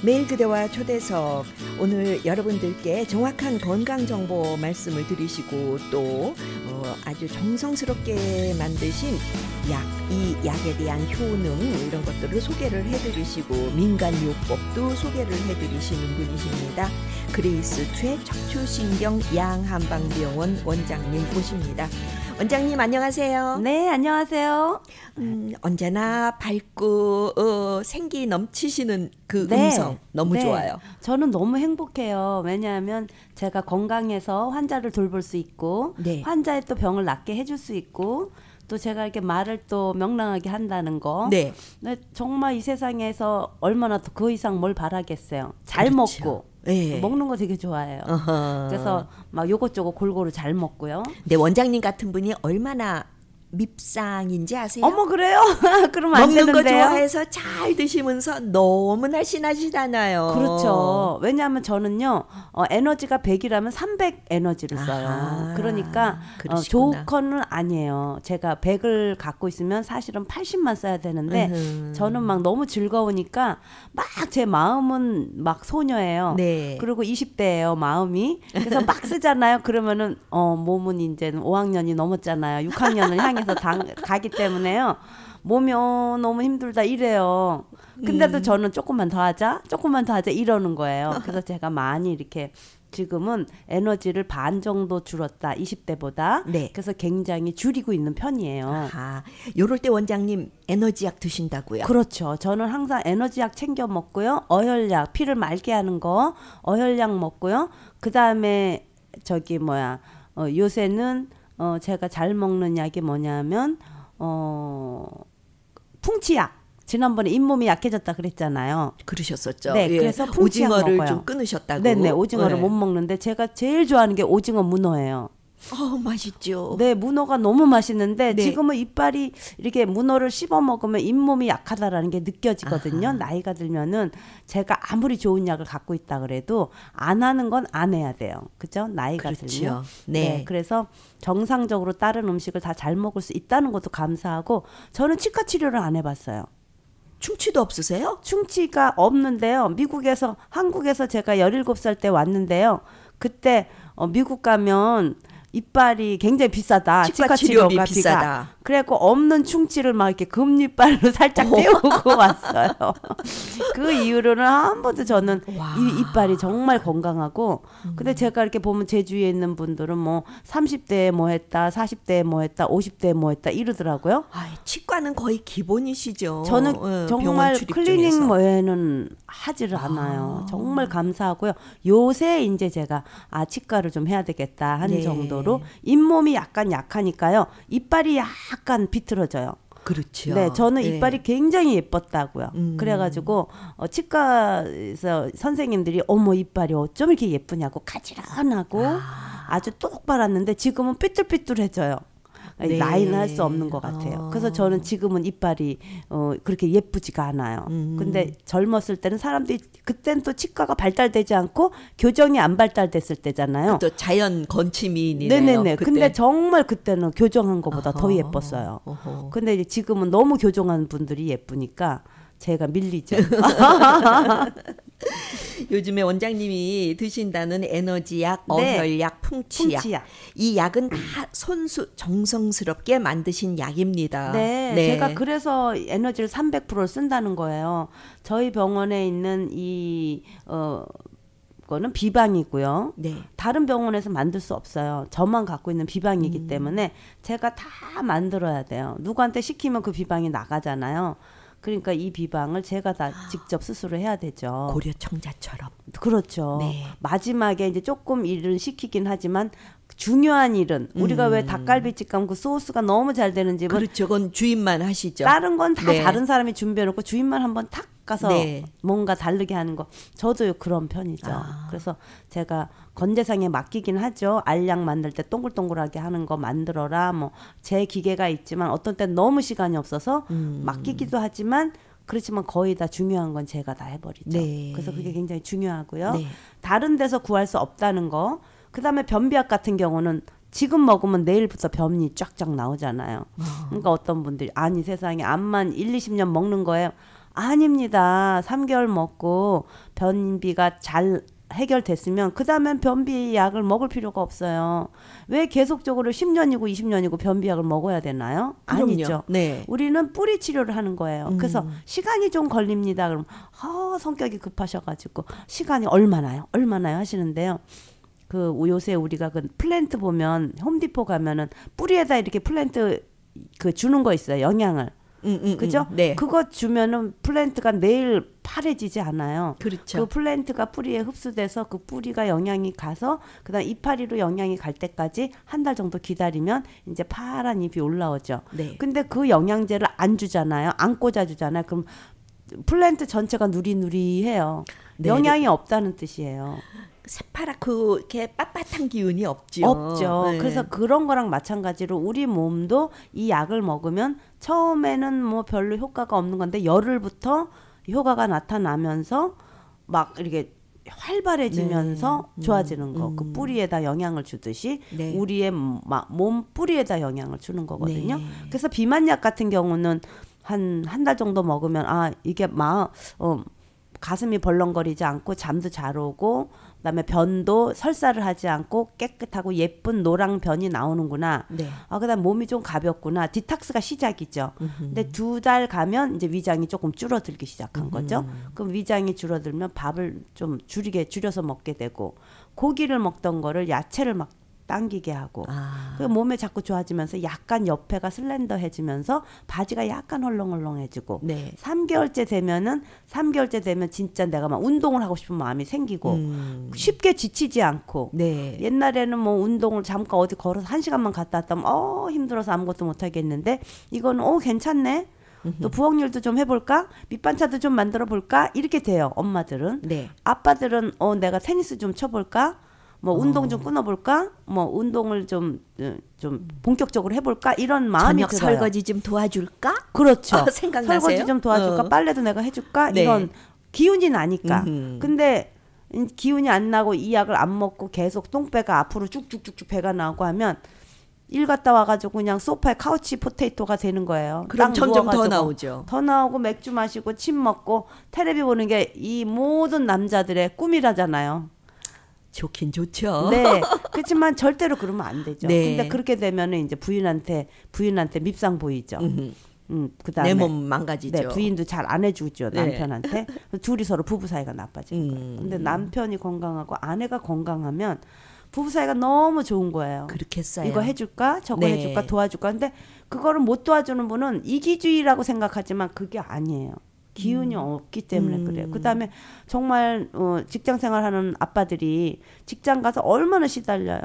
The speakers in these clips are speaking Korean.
매일 그대와 초대석, 오늘 여러분들께 정확한 건강 정보 말씀을 드리시고 또 아주 정성스럽게 만드신 약, 이 약에 대한 효능 이런 것들을 소개를 해드리시고 민간요법도 소개를 해드리시는 분이십니다. 그레이스 최척추신경 양한방병원 원장님 모십니다. 원장님 안녕하세요. 네, 안녕하세요. 언제나 밝고 생기 넘치시는 그 네, 음성 너무 네. 좋아요. 저는 너무 행복해요. 왜냐하면 제가 건강해서 환자를 돌볼 수 있고 네. 환자의 또 병을 낫게 해줄 수 있고 또 제가 이렇게 말을 또 명랑하게 한다는 거. 네. 네, 정말 이 세상에서 얼마나 더 그 이상 뭘 바라겠어요. 잘 그렇죠. 먹고. 네. 먹는 거 되게 좋아해요. 어허. 그래서 막 요것저것 골고루 잘 먹고요. 근데 원장님 같은 분이 얼마나 밉상인지 아세요? 어머 그래요? 그러면 안 먹는 거 되는데요. 좋아해서 잘 드시면서 너무 날씬하시잖아요. 그렇죠. 왜냐하면 저는요 에너지가 100이라면 300 에너지를 써요. 아하, 그러니까 그러시구나. 조커는 아니에요. 제가 100을 갖고 있으면 사실은 80만 써야 되는데 저는 막 너무 즐거우니까 막 제 마음은 막 소녀예요. 네. 그리고 20대예요 마음이. 그래서 막 쓰잖아요. 그러면은 몸은 이제는 5학년이 넘었잖아요. 6학년을 향해서 가기 때문에요. 몸이 너무 힘들다 이래요. 근데도 저는 조금만 더 하자 이러는 거예요. 그래서 제가 많이 이렇게 지금은 에너지를 반 정도 줄었다 20대보다. 네. 그래서 굉장히 줄이고 있는 편이에요. 요럴 때 원장님 에너지약 드신다고요? 그렇죠. 저는 항상 에너지약 챙겨 먹고요. 어혈약, 피를 맑게 하는 거 어혈약 먹고요. 그 다음에 요새는 제가 잘 먹는 약이 뭐냐면 풍치약. 지난번에 잇몸이 약해졌다 그랬잖아요. 그러셨었죠. 네, 예. 그래서 풍치약 오징어를 먹어요. 좀 끊으셨다고. 네네, 오징어를 네. 못 먹는데 제가 제일 좋아하는 게 오징어 문어예요. 맛있죠. 네, 문어가 너무 맛있는데 네. 지금은 이빨이 이렇게 문어를 씹어 먹으면 잇몸이 약하다라는 게 느껴지거든요. 아하. 나이가 들면은 제가 아무리 좋은 약을 갖고 있다 그래도 안 하는 건 안 해야 돼요. 그죠? 나이가 그렇죠. 들면. 네. 그래서 정상적으로 다른 음식을 다 잘 먹을 수 있다는 것도 감사하고 저는 치과 치료를 안 해봤어요. 충치도 없으세요? 충치가 없는데요. 한국에서 제가 17살 때 왔는데요. 그때 미국 가면 이빨이 굉장히 비싸다. 치과 치료비 비싸다. 그래갖고 없는 충치를 막 이렇게 금이빨로 살짝 떼우고 왔어요. 그 이후로는 한 번도 저는 이 이빨이 정말 건강하고 근데 제가 이렇게 보면 제 주위에 있는 분들은 뭐 30대에 뭐 했다, 40대에 뭐 했다, 50대에 뭐 했다 이러더라고요. 치과는 거의 기본이시죠. 저는 정말 병원 출입 클리닉 중에서. 외에는 하지를 않아요. 정말 감사하고요. 요새 이제 제가 치과를 좀 해야 되겠다 하는 네. 정도로 잇몸이 약간 약하니까요. 이빨이 약간 비틀어져요. 그렇죠. 네, 저는 네. 이빨이 굉장히 예뻤다고요. 그래가지고 치과에서 선생님들이 어머 이빨이 어쩜 이렇게 예쁘냐고 가지런하고 아주 똑바랐는데 지금은 삐뚤삐뚤해져요. 네. 나이는 할 수 없는 것 같아요. 그래서 저는 지금은 이빨이 그렇게 예쁘지가 않아요. 근데 젊었을 때는 사람들이 그때는 또 치과가 발달되지 않고 교정이 안 발달됐을 때잖아요. 또 자연 건치미이네요. 네네네. 그때. 근데 정말 그때는 교정한 것보다 더 어허. 예뻤어요. 어허. 근데 이제 지금은 너무 교정한 분들이 예쁘니까 제가 밀리죠. 요즘에 원장님이 드신다는 에너지약, 네. 어혈약, 풍치약. 풍치약. 이 약은 다 정성스럽게 만드신 약입니다. 네, 제가 그래서 에너지를 300%를 쓴다는 거예요. 저희 병원에 있는 거는 비방이고요. 네. 다른 병원에서 만들 수 없어요. 저만 갖고 있는 비방이기 때문에 제가 다 만들어야 돼요. 누구한테 시키면 그 비방이 나가잖아요. 그러니까 이 비방을 제가 다 직접 스스로 해야 되죠. 고려 청자처럼. 그렇죠. 네. 마지막에 이제 조금 일은 시키긴 하지만 중요한 일은 우리가 왜 닭갈비집 가면 그 소스가 너무 잘 되는 집은 그렇죠. 그건 주인만 하시죠. 다른 건 다 네. 다른 사람이 준비해놓고 주인만 한번 탁 가서 네. 뭔가 다르게 하는 거 저도 그런 편이죠. 그래서 제가 건재상에 맡기긴 하죠. 알약 만들 때 동글동글하게 하는 거 만들어라. 뭐 제 기계가 있지만 어떤 땐 너무 시간이 없어서 맡기기도 하지만 그렇지만 거의 다 중요한 건 제가 다 해버리죠. 네. 그래서 그게 굉장히 중요하고요. 네. 다른 데서 구할 수 없다는 거. 그다음에 변비약 같은 경우는 지금 먹으면 내일부터 변이 쫙쫙 나오잖아요. 그러니까 어떤 분들이 아니 세상에 암만 1, 20년 먹는 거예요. 아닙니다. 3개월 먹고 변비가 잘 해결됐으면 그 다음엔 변비 약을 먹을 필요가 없어요. 왜 계속적으로 10년이고 20년이고 변비약을 먹어야 되나요? 그럼요. 아니죠. 네. 우리는 뿌리 치료를 하는 거예요. 그래서 시간이 좀 걸립니다. 그럼 성격이 급하셔가지고 시간이 얼마나요? 얼마나요? 하시는데요. 그 요새 우리가 그 플랜트 보면 홈디포 가면은 뿌리에다 이렇게 플랜트 그 주는 거 있어요. 영양을. 그죠? 네. 그거 주면은 플랜트가 내일 파래지지 않아요. 그렇죠. 그 플랜트가 뿌리에 흡수돼서 그 뿌리가 영양이 가서 그다음 이파리로 영양이 갈 때까지 한 달 정도 기다리면 이제 파란 잎이 올라오죠. 네. 근데 그 영양제를 안 주잖아요. 안 꽂아주잖아요. 그럼 플랜트 전체가 누리누리해요. 네, 영양이 없다는 뜻이에요. 새파랗고 이렇게 빳빳한 기운이 없죠. 없죠. 네. 그래서 그런 거랑 마찬가지로 우리 몸도 이 약을 먹으면 처음에는 뭐 별로 효과가 없는 건데 열흘부터 효과가 나타나면서 막 이렇게 활발해지면서 좋아지는 거. 그 뿌리에다 영양을 주듯이 네. 우리의 몸 뿌리에다 영양을 주는 거거든요. 네. 그래서 비만약 같은 경우는 한 달 정도 먹으면 이게 가슴이 벌렁거리지 않고 잠도 잘 오고 그다음에 변도 설사를 하지 않고 깨끗하고 예쁜 노랑 변이 나오는구나. 네. 그다음 몸이 좀 가볍구나. 디톡스가 시작이죠. 근데 2달 가면 이제 위장이 조금 줄어들기 시작한 거죠. 그럼 위장이 줄어들면 밥을 좀 줄여서 먹게 되고 고기를 먹던 거를 야채를 막 당기게 하고 그 몸에 자꾸 좋아지면서 약간 옆에가 슬렌더해지면서 바지가 약간 헐렁헐렁해지고 네. 3개월째 되면 진짜 내가 막 운동을 하고 싶은 마음이 생기고 쉽게 지치지 않고 네. 옛날에는 뭐 운동을 잠깐 어디 걸어서 1시간만 갔다 왔다면 힘들어서 아무것도 못 하겠는데 이건 괜찮네. 또 부엌일도 좀 해볼까? 밑반찬도 좀 만들어 볼까? 이렇게 돼요. 엄마들은. 네. 아빠들은 내가 테니스 좀 쳐볼까? 뭐 운동 좀 끊어볼까? 뭐 운동을 좀 본격적으로 해볼까? 이런 마음이 저녁 들어요. 설거지 좀 도와줄까? 그렇죠. 생각나세요? 설거지 좀 도와줄까? 빨래도 내가 해줄까? 네. 이런 기운이 나니까. 근데 기운이 안 나고 이 약을 안 먹고 계속 똥배가 앞으로 쭉쭉쭉쭉 배가 나오고 하면 일 갔다 와가지고 그냥 소파에 카우치 포테이토가 되는 거예요. 그럼 딱 점점 더 누워가지고 나오죠. 더 나오고 맥주 마시고 침 먹고 텔레비 보는 게 이 모든 남자들의 꿈이라잖아요. 좋긴 좋죠. 네. 그렇지만 절대로 그러면 안 되죠. 네. 근데 그렇게 되면은 이제 부인한테 밉상 보이죠. 그다음에 내 몸 망가지죠. 네, 부인도 잘 안 해주죠. 네. 남편한테. 둘이 서로 부부 사이가 나빠지는 거예요. 근데 남편이 건강하고 아내가 건강하면 부부 사이가 너무 좋은 거예요. 그렇겠어요. 이거 해줄까? 저거 네. 해줄까? 도와줄까? 근데 그거를 못 도와주는 분은 이기주의라고 생각하지만 그게 아니에요. 기운이 없기 때문에 그래요. 그다음에 정말 직장 생활하는 아빠들이 직장 가서 얼마나 시달려요.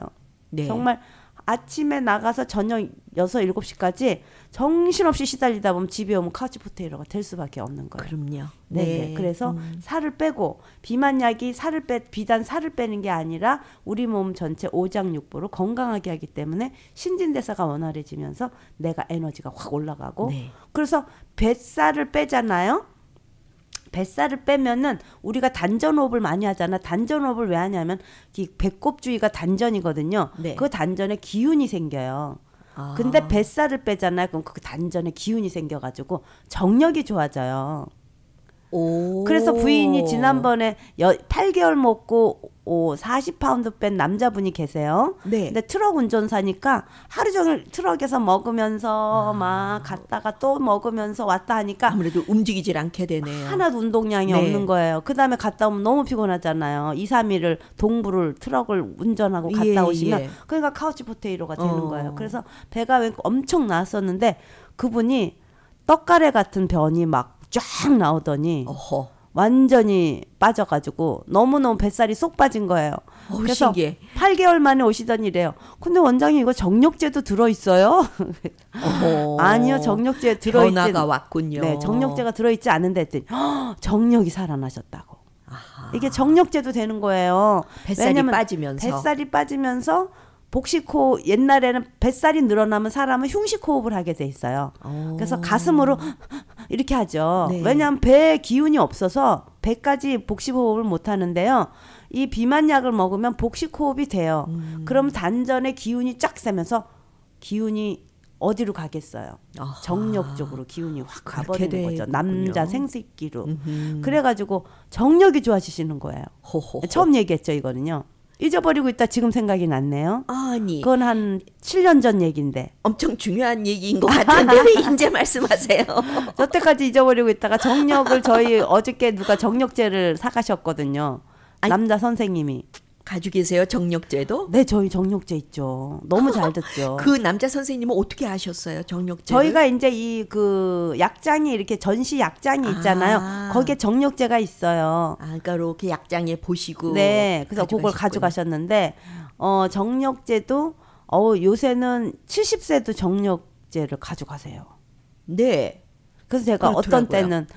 네. 정말 아침에 나가서 저녁 6, 7시까지 정신없이 시달리다 보면 집에 오면 카우치 포테이토가 될 수밖에 없는 거예요. 그럼요. 네. 그래서 살을 빼고 비만약이 비단 살을 빼는 게 아니라 우리 몸 전체 오장육부를 건강하게 하기 때문에 신진대사가 원활해지면서 내가 에너지가 확 올라가고 네. 그래서 뱃살을 빼잖아요. 뱃살을 빼면은 우리가 단전호흡을 많이 하잖아. 단전호흡을 왜 하냐면 이 배꼽주위가 단전이거든요. 네. 그 단전에 기운이 생겨요. 근데 뱃살을 빼잖아요. 그럼 그 단전에 기운이 생겨가지고 정력이 좋아져요. 오. 그래서 부인이 지난번에 8개월 먹고 40파운드 뺀 남자분이 계세요. 네. 근데 트럭 운전사니까 하루 종일 트럭에서 먹으면서 막 갔다가 또 먹으면서 왔다 하니까 아무래도 움직이질 않게 되네요. 하나도 운동량이 네. 없는 거예요. 그 다음에 갔다 오면 너무 피곤하잖아요. 2, 3일을 동부를 트럭을 운전하고 갔다 예, 오시면 예. 그러니까 카우치 포테이토가 되는 거예요. 그래서 배가 왜 엄청 나왔었는데 그분이 떡가래 같은 변이 막 쫙 나오더니 어허. 완전히 빠져가지고 너무너무 뱃살이 쏙 빠진 거예요. 그래서 신기해. 8개월 만에 오시더니래요. 근데 원장님 이거 정력제도 들어있어요? 아니요, 정력제 들어있지. 변화가 왔군요. 네, 정력제가 들어있지 않은데 했더니 정력이 살아나셨다고. 이게 정력제도 되는 거예요. 뱃살이 왜냐면 빠지면서. 뱃살이 빠지면서 복식호흡, 옛날에는 뱃살이 늘어나면 사람은 흉식호흡을 하게 돼 있어요. 그래서 가슴으로 이렇게 하죠. 네. 왜냐하면 배에 기운이 없어서 배까지 복식호흡을 못 하는데요. 이 비만약을 먹으면 복식호흡이 돼요. 그럼 단전에 기운이 쫙 세면서 기운이 어디로 가겠어요? 아하. 정력 쪽으로 기운이 확 그렇게 가버리는 거죠. 되군요. 남자 생식기로. 그래가지고 정력이 좋아지시는 거예요. 호호호. 처음 얘기했죠, 이거는요. 잊어버리고 있다 지금 생각이 났네요. 아니 그건 한 7년 전 얘기인데. 엄청 중요한 얘기인 것 같은데 왜 이제 말씀하세요? 여태까지 잊어버리고 있다가 정력을 저희 어저께 누가 정력제를 사가셨거든요. 아니, 남자 선생님이. 가지고 계세요 정력제도? 네, 저희 정력제 있죠. 너무 잘 듣죠. 그 남자 선생님은 어떻게 아셨어요 정력제? 저희가 이제 이 그 약장이 이렇게 전시 약장이 있잖아요. 아. 거기에 정력제가 있어요. 아, 그러니까 이렇게 약장에 보시고 네, 그래서 그걸 가져가셨군요. 가져가셨는데 정력제도 요새는 70세도 정력제를 가져가세요. 네. 그래서 제가 어떤 그렇더라고요. 때는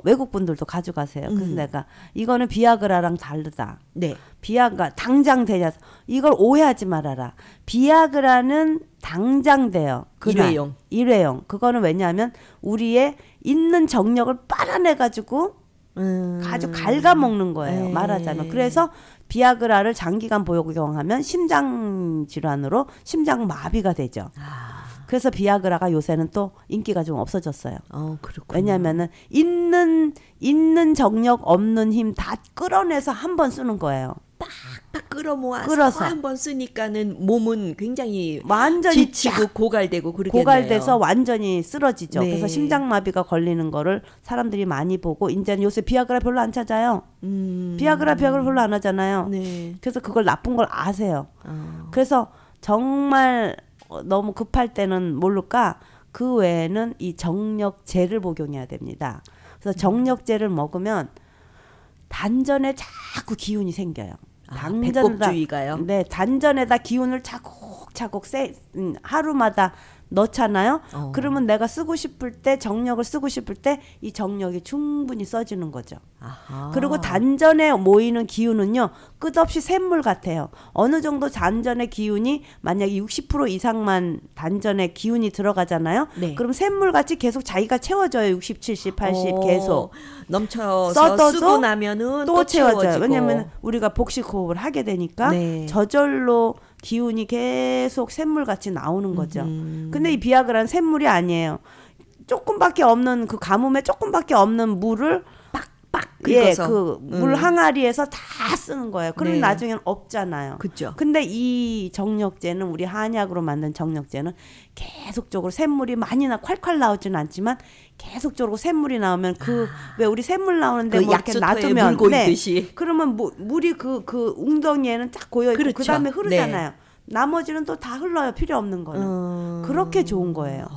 외국 분들도 가져가세요. 그래서 내가 이거는 비아그라랑 다르다. 네. 비아그라 당장 되냐? 이걸 오해하지 말아라. 비아그라는 당장 돼요. 일회용. 일회용. 그거는 왜냐하면 우리의 있는 정력을 빨아내 가지고 아주 갉아먹는 거예요. 에이. 말하자면. 그래서 비아그라를 장기간 복용하면 심장 질환으로 심장 마비가 되죠. 그래서 비아그라가 요새는 또 인기가 좀 없어졌어요. 그렇군요. 왜냐하면은 있는 정력 없는 힘 다 끌어내서 한 번 쓰는 거예요. 딱 끌어모아서 끌어서. 한번 쓰니까는 몸은 굉장히 완전히 지치고 고갈되고 그러겠네요. 고갈돼서 완전히 쓰러지죠. 네. 그래서 심장마비가 걸리는 거를 사람들이 많이 보고 이제는 요새 비아그라 별로 안 찾아요. 비아그라 별로 안 하잖아요. 네. 그래서 그걸 나쁜 걸 아세요. 그래서 정말 너무 급할 때는 모를까 그 외에는 이 정력제를 복용해야 됩니다. 그래서 정력제를 먹으면 단전에 자꾸 기운이 생겨요. 배꼽주의가요? 네, 단전에다 기운을 차곡차곡 하루마다 넣잖아요. 그러면 내가 쓰고 싶을 때 정력을 쓰고 싶을 때 이 정력이 충분히 써지는 거죠. 아하. 그리고 단전에 모이는 기운은요 끝없이 샘물 같아요. 어느 정도 단전의 기운이 만약에 60% 이상만 단전에 기운이 들어가잖아요. 네. 그럼 샘물 같이 계속 자기가 채워져요. 60, 70, 80 계속. 넘쳐서 써도 쓰고 나면은 또 채워져요. 채워지고. 왜냐하면 우리가 복식호흡을 하게 되니까 네. 저절로 기운이 계속 샘물 같이 나오는 거죠. 근데 이 비아그라는 샘물이 아니에요. 조금밖에 없는 그 가뭄에 조금밖에 없는 물을 빡 예, 긁어서. 그 물 항아리에서 다 쓰는 거예요. 그러면 네. 나중에는 없잖아요. 그죠. 근데 이 정력제는 우리 한약으로 만든 정력제는 계속적으로 샘물이 많이 콸콸 나오지는 않지만 계속적으로 샘물이 나오면 왜 우리 샘물 나오는데 그 뭐 이렇게 약수터에 놔두면 물 고이듯이. 그러면 물이 그 웅덩이에는 쫙 고여 있고 그렇죠. 그다음에 흐르잖아요. 나머지는 또 다 흘러요. 필요 없는 거는. 그렇게 좋은 거예요.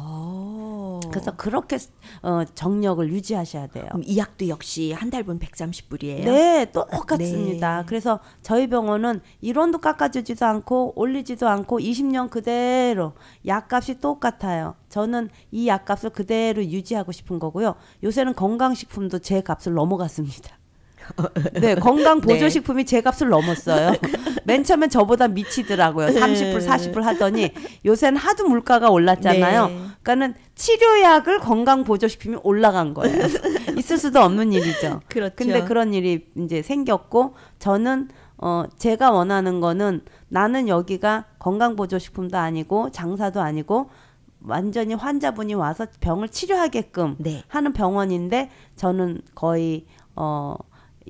그래서 그렇게 정력을 유지하셔야 돼요. 그럼 이 약도 역시 한 달분 130불이에요? 네, 똑같습니다. 네. 그래서 저희 병원은 1원도 깎아주지도 않고 올리지도 않고 20년 그대로 약값이 똑같아요. 저는 이 약값을 그대로 유지하고 싶은 거고요. 요새는 건강식품도 제 값을 넘어갔습니다. 네, 건강 보조식품이 제 값을 넘었어요. 맨 처음엔 저보다 미치더라고요. 30불, 40불 하더니 요새는 하도 물가가 올랐잖아요. 네. 그러니까는 치료약을 건강 보조식품이 올라간 거예요. 있을 수도 없는 일이죠. 그렇죠. 근데 그런 일이 이제 생겼고 저는 제가 원하는 거는 나는 여기가 건강 보조식품도 아니고 장사도 아니고 완전히 환자분이 와서 병을 치료하게끔 네. 하는 병원인데 저는 거의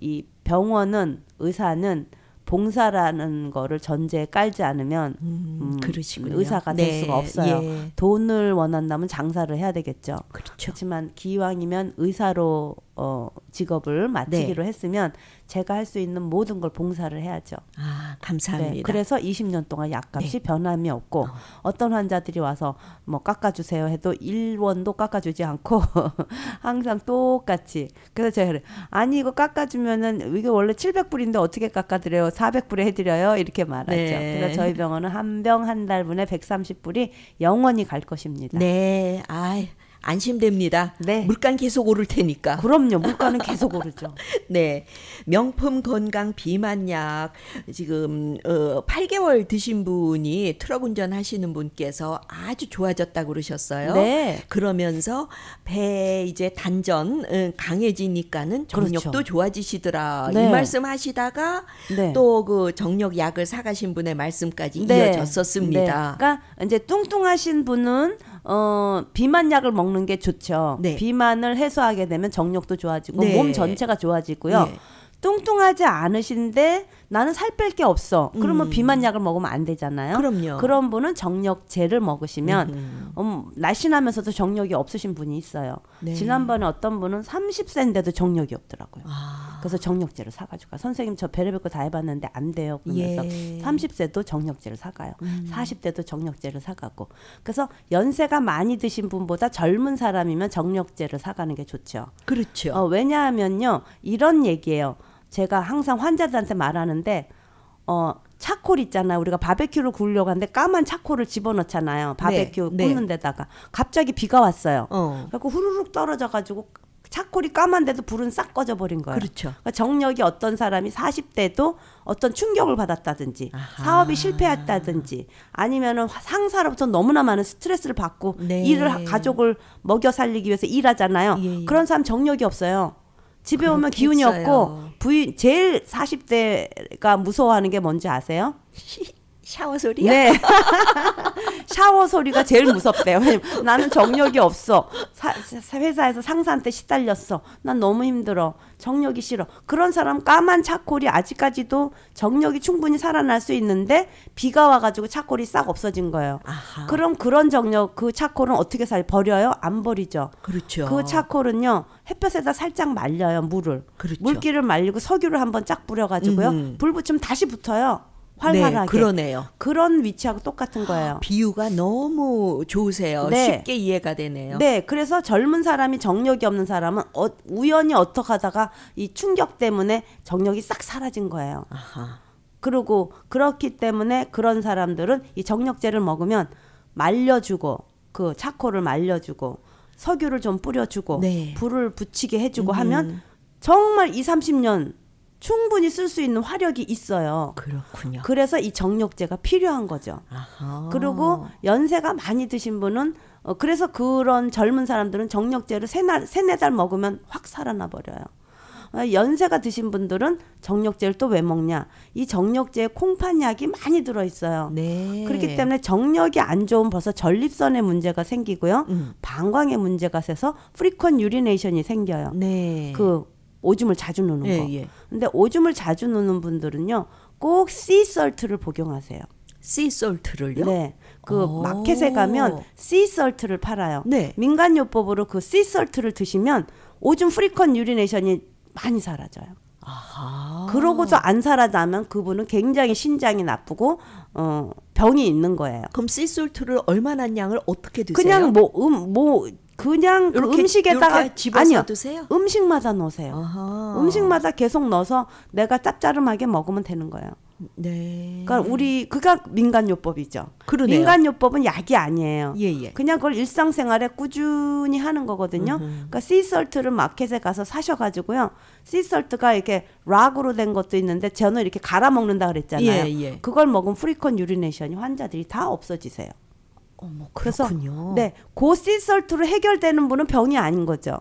이 병원은 의사는 봉사라는 거를 전제에 깔지 않으면 그러시군요. 의사가 될 네, 수가 없어요. 예. 돈을 원한다면 장사를 해야 되겠죠. 그렇죠. 그렇지만 기왕이면 의사로 직업을 마치기로 했으면 제가 할 수 있는 모든 걸 봉사를 해야죠. 아, 감사합니다. 네, 그래서 20년 동안 약값이 변함이 없고 어떤 환자들이 와서 뭐 깎아주세요 해도 1원도 깎아주지 않고 항상 똑같이. 그래서 제가 그래 아니 이거 깎아주면은 이게 원래 700불인데 어떻게 깎아드려요? 400불에 해드려요? 이렇게 말하죠. 네. 그래서 저희 병원은 한 병 한 달분에 130불이 영원히 갈 것입니다. 네, 안심됩니다. 네. 물가 계속 오를 테니까. 그럼요. 물가는 계속 오르죠. 네. 명품 건강 비만약 지금 8개월 드신 분이 트럭 운전하시는 분께서 아주 좋아졌다고 그러셨어요. 네. 그러면서 배 이제 단전 강해지니까는 정력도 그렇죠. 좋아지시더라. 네. 이 말씀 하시다가 네. 또 그 정력 약을 사가신 분의 말씀까지 네. 이어졌었습니다. 네. 그러니까 이제 뚱뚱하신 분은 비만약을 먹는 게 좋죠. 네. 비만을 해소하게 되면 정력도 좋아지고 네. 몸 전체가 좋아지고요. 네. 뚱뚱하지 않으신데 나는 살 뺄 게 없어. 그러면 비만약을 먹으면 안 되잖아요. 그럼요. 그런 분은 정력제를 먹으시면 날씬하면서도 정력이 없으신 분이 있어요. 네. 지난번에 어떤 분은 30세인데도 정력이 없더라고요. 아. 그래서 정력제를 사가지고 선생님 저 별의별 거 다 해봤는데 안 돼요. 그러면서 예. 30세도 정력제를 사가요. 40대도 정력제를 사가고. 그래서 연세가 많이 드신 분보다 젊은 사람이면 정력제를 사가는 게 좋죠. 그렇죠. 왜냐하면요. 이런 얘기예요. 제가 항상 환자들한테 말하는데 차콜 있잖아요. 우리가 바베큐를 구우려고 하는데 까만 차콜을 집어넣잖아요. 바베큐 네, 굽는 데다가. 갑자기 비가 왔어요. 어. 그래서 후루룩 떨어져가지고 차콜이 까만데도 불은 싹 꺼져버린 거예요. 그렇죠. 그러니까 정력이 어떤 사람이 40대도 어떤 충격을 받았다든지 아하. 사업이 실패했다든지 아니면은 상사로부터 너무나 많은 스트레스를 받고 네. 가족을 먹여 살리기 위해서 일하잖아요. 예. 그런 사람 정력이 없어요. 집에 오면 기운이 그렇겠어요. 없고 제일 40대가 무서워하는 게 뭔지 아세요? 샤워 소리야? 네. 샤워 소리가 제일 무섭대요. 왜냐면 나는 정력이 없어. 회사에서 상사한테 시달렸어. 난 너무 힘들어. 정력이 싫어. 그런 사람 까만 차콜이 아직까지도 정력이 충분히 살아날 수 있는데 비가 와가지고 차콜이 싹 없어진 거예요. 아하. 그럼 그런 정력 그 차콜은 어떻게 버려요? 안 버리죠. 그렇죠. 그 차콜은요 햇볕에다 살짝 말려요. 물을. 그렇죠. 물기를 말리고 석유를 한번 쫙 뿌려가지고요. 불 붙이면 다시 붙어요. 활발하게. 네, 그러네요. 그런 위치하고 똑같은 거예요. 비유가 너무 좋으세요. 네. 쉽게 이해가 되네요. 네, 그래서 젊은 사람이 정력이 없는 사람은 우연히 어떻게 하다가 이 충격 때문에 정력이 싹 사라진 거예요. 아하. 그리고 그렇기 때문에 그런 사람들은 이 정력제를 먹으면 말려주고 그 차콜을 말려주고 석유를 좀 뿌려주고 네. 불을 붙이게 해주고 하면 정말 20, 30년 충분히 쓸 수 있는 화력이 있어요. 그렇군요. 그래서 이 정력제가 필요한 거죠. 아하. 그리고 연세가 많이 드신 분은 그래서 그런 젊은 사람들은 정력제를 세네 달 먹으면 확 살아나 버려요. 연세가 드신 분들은 정력제를 또 왜 먹냐? 이 정력제에 콩팥약이 많이 들어있어요. 네. 그렇기 때문에 정력이 안 좋은 벌써 전립선에 문제가 생기고요. 방광에 문제가 생겨서 프리퀀 유리네이션이 생겨요. 네. 그 오줌을 자주 누는 예, 거. 예. 근데 오줌을 자주 누는 분들은요. 꼭 씨설트를 복용하세요. 씨솔트를요? 네. 그 오. 마켓에 가면 씨설트를 팔아요. 네. 민간요법으로 그 씨설트를 드시면 오줌 프리컨 유리네이션이 많이 사라져요. 아하. 그러고도 안 살아나면 그분은 굉장히 신장이 나쁘고 병이 있는 거예요. 그럼 씨솔트를 얼마나 양을 어떻게 드세요? 그냥 그냥 그 이렇게, 음식에다가 이렇게 집어서 아니요. 드세요? 음식마다 넣으세요. 아하. 음식마다 계속 넣어서 내가 짭짤하게 먹으면 되는 거예요. 네. 그러니까 그가 민간요법이죠. 그러네요. 민간요법은 약이 아니에요. 예. 그냥 그걸 일상생활에 꾸준히 하는 거거든요. 그러니까 씨설트를 마켓에 가서 사셔가지고요. 씨설트가 이렇게 락으로 된 것도 있는데 저는 이렇게 갈아 먹는다 그랬잖아요. 예. 그걸 먹으면 프리컨 유리네이션이 환자들이 다 없어지세요. 어머, 그래서 그렇군요. 네, 그 씨설트로 해결되는 분은 병이 아닌 거죠.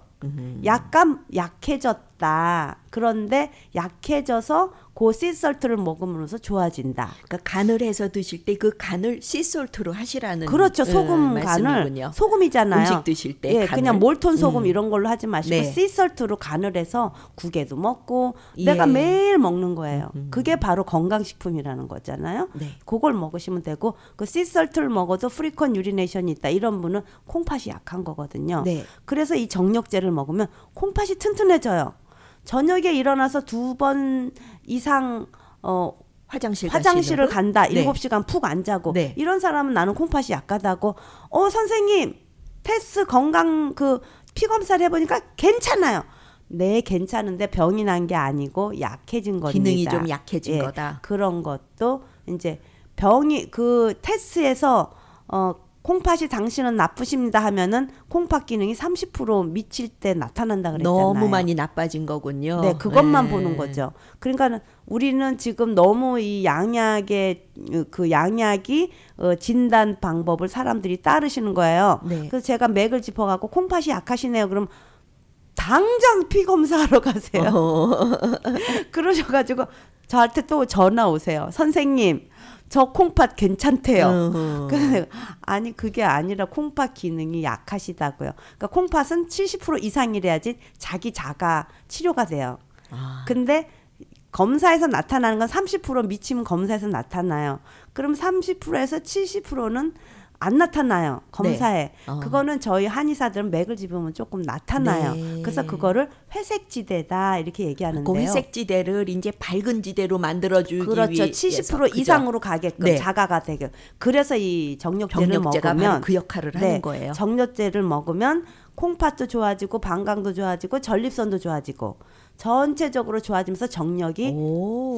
약간 약해졌다. 그런데 약해져서 그 씨설트를 먹음으로써 좋아진다. 그러니까 간을 해서 드실 때 그 간을 씨솔트로 하시라는 그렇죠. 소금 간을 말씀이군요. 소금이잖아요. 음식 드실 때 예, 간을. 그냥 몰톤 소금 이런 걸로 하지 마시고 네. 씨설트로 간을 해서 국에도 먹고 예. 내가 매일 먹는 거예요. 그게 바로 건강식품이라는 거잖아요. 네. 그걸 먹으시면 되고 그 씨설트를 먹어도 프리컨 유리네이션이 있다. 이런 분은 콩팥이 약한 거거든요. 네. 그래서 이 정력제를 먹으면 콩팥이 튼튼해져요. 저녁에 일어나서 2번 이상 화장실을 간다. 네. 7시간 푹 안 자고. 네. 이런 사람은 나는 콩팥이 약하다고. 선생님, 테스트 건강 피 검사를 해보니까 괜찮아요. 네, 괜찮은데 병이 난 게 아니고 약해진 겁니다. 기능이 좀 약해진 거다. 그런 것도 이제 병이 테스트에서 콩팥이 당신은 나쁘십니다 하면은 콩팥 기능이 30% 미칠 때 나타난다 그랬잖아요. 너무 많이 나빠진 거군요. 네, 그것만 네. 보는 거죠. 그러니까 우리는 지금 너무 이 양약의 그 양약이 진단 방법을 사람들이 따르시는 거예요. 네. 그래서 제가 맥을 짚어갖고 콩팥이 약하시네요. 그럼 당장 피 검사하러 가세요. 그러셔가지고 저한테 또 전화 오세요. 선생님, 저 콩팥 괜찮대요. 그래서 내가 아니 그게 아니라 콩팥 기능이 약하시다고요. 그러니까 콩팥은 70% 이상이래야지 자기 자가 치료가 돼요. 근데 검사에서 나타나는 건 30% 미치면 검사에서 나타나요. 그럼 30%에서 70%는 안 나타나요. 검사에. 네. 그거는 저희 한의사들은 맥을 짚으면 조금 나타나요. 네. 그래서 그거를 회색지대다 이렇게 얘기하는데요. 그 회색지대를 이제 밝은 지대로 만들어주기 그렇죠. 위해서 70% 이상으로 가게끔 네. 자가가 되게. 그래서 이 정력제를 정력제가 먹으면 바로 그 역할을 하는 거예요. 정력제를 먹으면 콩팥도 좋아지고 방광도 좋아지고 전립선도 좋아지고 전체적으로 좋아지면서 정력이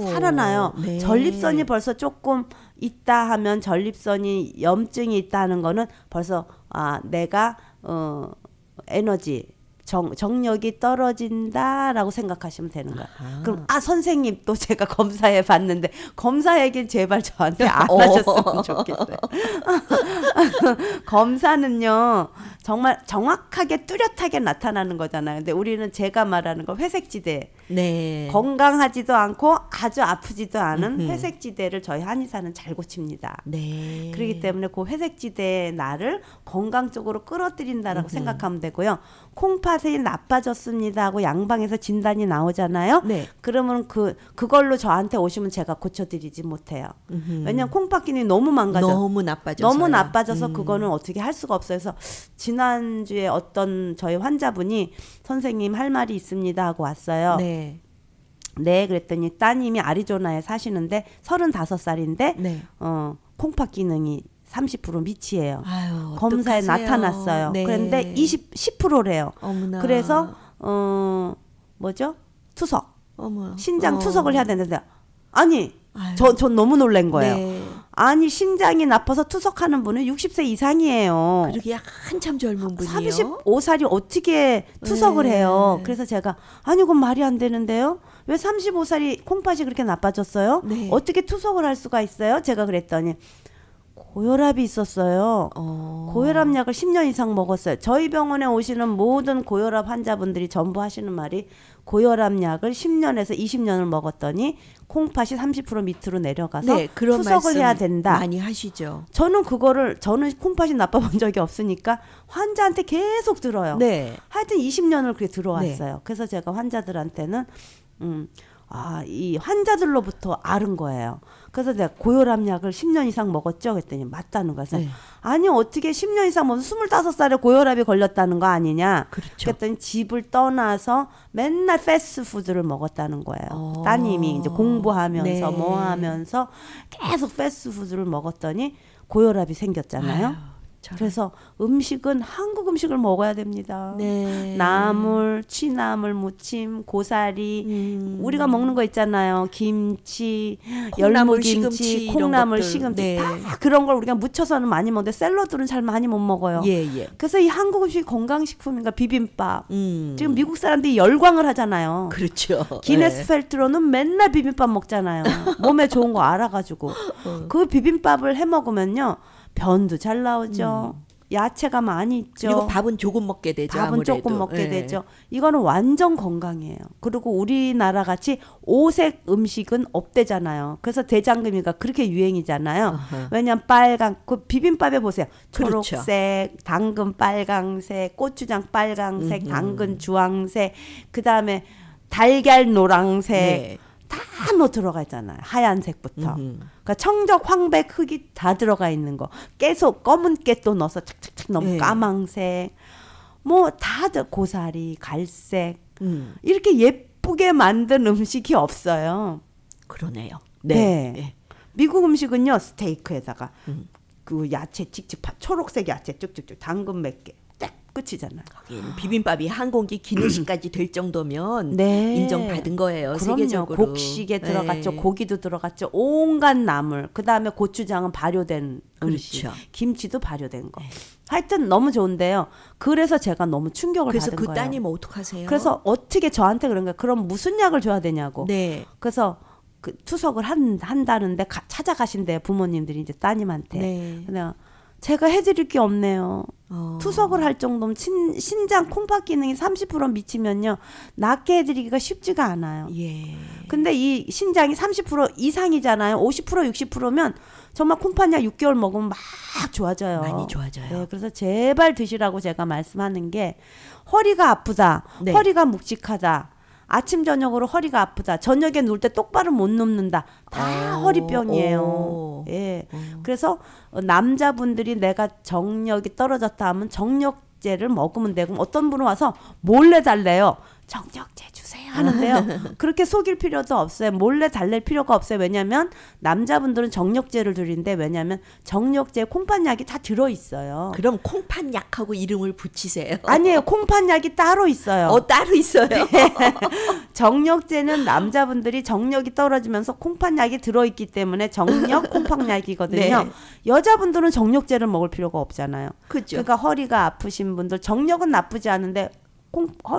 살아나요. 네. 전립선이 벌써 조금 있다 하면 전립선이 염증이 있다는 거는 벌써 내가 에너지 정력이 떨어진다라고 생각하시면 되는 거야. 그럼 선생님 또 제가 검사해 봤는데 검사 얘기는 제발 저한테 안 하셨으면 좋겠어요. 검사는요 정말 정확하게 뚜렷하게 나타나는 거잖아요. 근데 우리는 제가 말하는 거 회색지대. 네. 건강하지도 않고 아주 아프지도 않은 회색지대를 저희 한의사는 잘 고칩니다. 네. 그렇기 때문에 그 회색지대의 나를 건강 쪽으로 끌어들인다라고 생각하면 되고요. 콩팥이 나빠졌습니다 하고 양방에서 진단이 나오잖아요. 네. 그러면 그걸로 저한테 오시면 제가 고쳐드리지 못해요. 왜냐하면 콩팥 기능이 너무 망가져. 너무 나빠져서 그거는 어떻게 할 수가 없어요. 그래서 지난주에 어떤 저희 환자분이 선생님 할 말이 있습니다 하고 왔어요. 네. 네, 그랬더니 따님이 아리조나에 사시는데 35살인데 네. 콩팥 기능이 30% 미치예요. 아유, 검사에 어떡하세요. 나타났어요. 네. 그런데 10%래요. 어머나. 그래서 투석. 어머. 신장 투석을 해야 되는데 아니 아유. 전 너무 놀란 거예요. 네. 아니 신장이 나빠서 투석하는 분은 60세 이상이에요. 그러게 한참 젊은 분이요. 35살이 어떻게 투석을 네. 해요. 그래서 제가 아니 그건 말이 안 되는데요. 왜 35살이 콩팥이 그렇게 나빠졌어요? 네. 어떻게 투석을 할 수가 있어요? 제가 그랬더니 고혈압이 있었어요. 고혈압 약을 10년 이상 먹었어요. 저희 병원에 오시는 모든 고혈압 환자분들이 전부 하시는 말이 고혈압 약을 10년에서 20년을 먹었더니 콩팥이 30% 밑으로 내려가서 네, 그런 투석을 해야 된다. 많이 하시죠. 저는 콩팥이 나빠본 적이 없으니까 환자한테 계속 들어요. 네. 하여튼 20년을 그렇게 들어왔어요. 그래서 제가 환자들한테는 이 환자들로부터 앓은 거예요. 그래서 내가 고혈압 약을 10년 이상 먹었죠? 그랬더니 맞다는 거예요. 네. 아니 어떻게 10년 이상 먹으면 25살에 고혈압이 걸렸다는 거 아니냐? 그렇죠. 그랬더니 집을 떠나서 맨날 패스트푸드를 먹었다는 거예요. 따님이 이제 공부하면서 네. 뭐 하면서 계속 패스트푸드를 먹었더니 고혈압이 생겼잖아요. 아유, 그래서 음식은 한국 음식을 먹어야 됩니다. 네. 나물, 취나물 무침, 고사리, 우리가 먹는 거 있잖아요. 김치, 콩나물, 열무김치, 시금치 이런 콩나물, 것들. 시금치 네. 다 그런 걸 우리가 무쳐서는 많이 먹는데 샐러드는 잘 많이 못 먹어요. 예. 그래서 이 한국 음식 건강식품인가 비빔밥. 음. 지금 미국 사람들이 열광을 하잖아요. 그렇죠. 기네스 네. 펠트로는 맨날 비빔밥 먹잖아요. 몸에 좋은 거 알아가지고. 그 비빔밥을 해 먹으면요. 변도 잘 나오죠. 야채가 많이 있죠. 그리고 밥은 조금 먹게 되죠. 밥은 아무래도. 조금 먹게 예. 되죠. 이거는 완전 건강이에요. 그리고 우리나라 같이 오색 음식은 없대잖아요. 그래서 대장금이가 그렇게 유행이잖아요. 왜냐면 빨강, 그 비빔밥에 보세요. 그렇죠. 초록색, 당근 빨강색, 고추장 빨강색, 당근 주황색, 그 다음에 달걀 노랑색. 네. 다 뭐 들어가 있잖아요. 하얀색부터. 그러니까 청적, 황백, 흑이 다 들어가 있는 거. 깨소, 검은 깨도 넣어서 착착착 넣으면 네. 까망색. 뭐 다들 고사리, 갈색. 음. 이렇게 예쁘게 만든 음식이 없어요. 그러네요. 네. 네. 미국 음식은요. 스테이크에다가 그 야채 찍찍 초록색 야채 쭉쭉쭉 당근 몇 개. 딱 끝이잖아요. 하긴 비빔밥이 한 공기 기내식까지 될 정도면 네. 인정받은 거예요. 그럼요. 세계적으로. 곡식에 들어갔죠. 네. 고기도 들어갔죠. 온갖 나물. 그다음에 고추장은 발효된 음식. 그렇죠. 김치도 발효된 거. 하여튼 너무 좋은데요. 그래서 제가 너무 충격을 그래서 받은 그 거예요. 따님 어떡하세요? 그래서 어떻게 저한테 그런 거예요. 그럼 무슨 약을 줘야 되냐고. 네. 그래서 그 투석을 한다는데 찾아가신대요. 부모님들이 이제 따님한테. 네. 그냥 제가 해드릴 게 없네요. 어. 투석을 할 정도면 신장 콩팥 기능이 30% 미치면요. 낫게 해드리기가 쉽지가 않아요. 예. 근데 이 신장이 30% 이상이잖아요. 50% 60%면 정말 콩팥약 6개월 먹으면 막 좋아져요. 많이 좋아져요. 네, 그래서 제발 드시라고 제가 말씀하는 게 허리가 아프다. 네. 허리가 묵직하다. 아침 저녁으로 허리가 아프다. 저녁에 누울 때 똑바로 못 눕는다. 다 허리병이에요. 예. 그래서 남자분들이 내가 정력이 떨어졌다 하면 정력제를 먹으면 되고 어떤 분은 와서 몰래 달래요. 정력제 주세요 하는데요. 그렇게 속일 필요도 없어요. 몰래 달랠 필요가 없어요. 왜냐하면 남자분들은 정력제를 드리는데 왜냐하면 정력제 콩팥약이 다 들어있어요. 그럼 콩팥약하고 이름을 붙이세요. 아니에요. 콩팥약이 따로 있어요. 따로 있어요. 정력제는 남자분들이 정력이 떨어지면서 콩팥약이 들어있기 때문에 정력 콩팥약이거든요. 네. 여자분들은 정력제를 먹을 필요가 없잖아요. 그죠. 그러니까 허리가 아프신 분들 정력은 나쁘지 않은데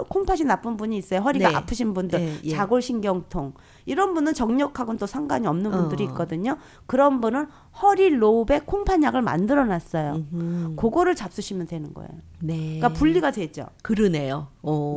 콩팥이 나쁜 분이 있어요. 허리가 네. 아프신 분들, 네, 예. 자골신경통 이런 분은 정력하고는 또 상관이 없는 분들이 있거든요. 그런 분은 허리 로브에 콩팥약을 만들어놨어요. 그거를 잡수시면 되는 거예요. 네. 그러니까 분리가 되죠. 그러네요.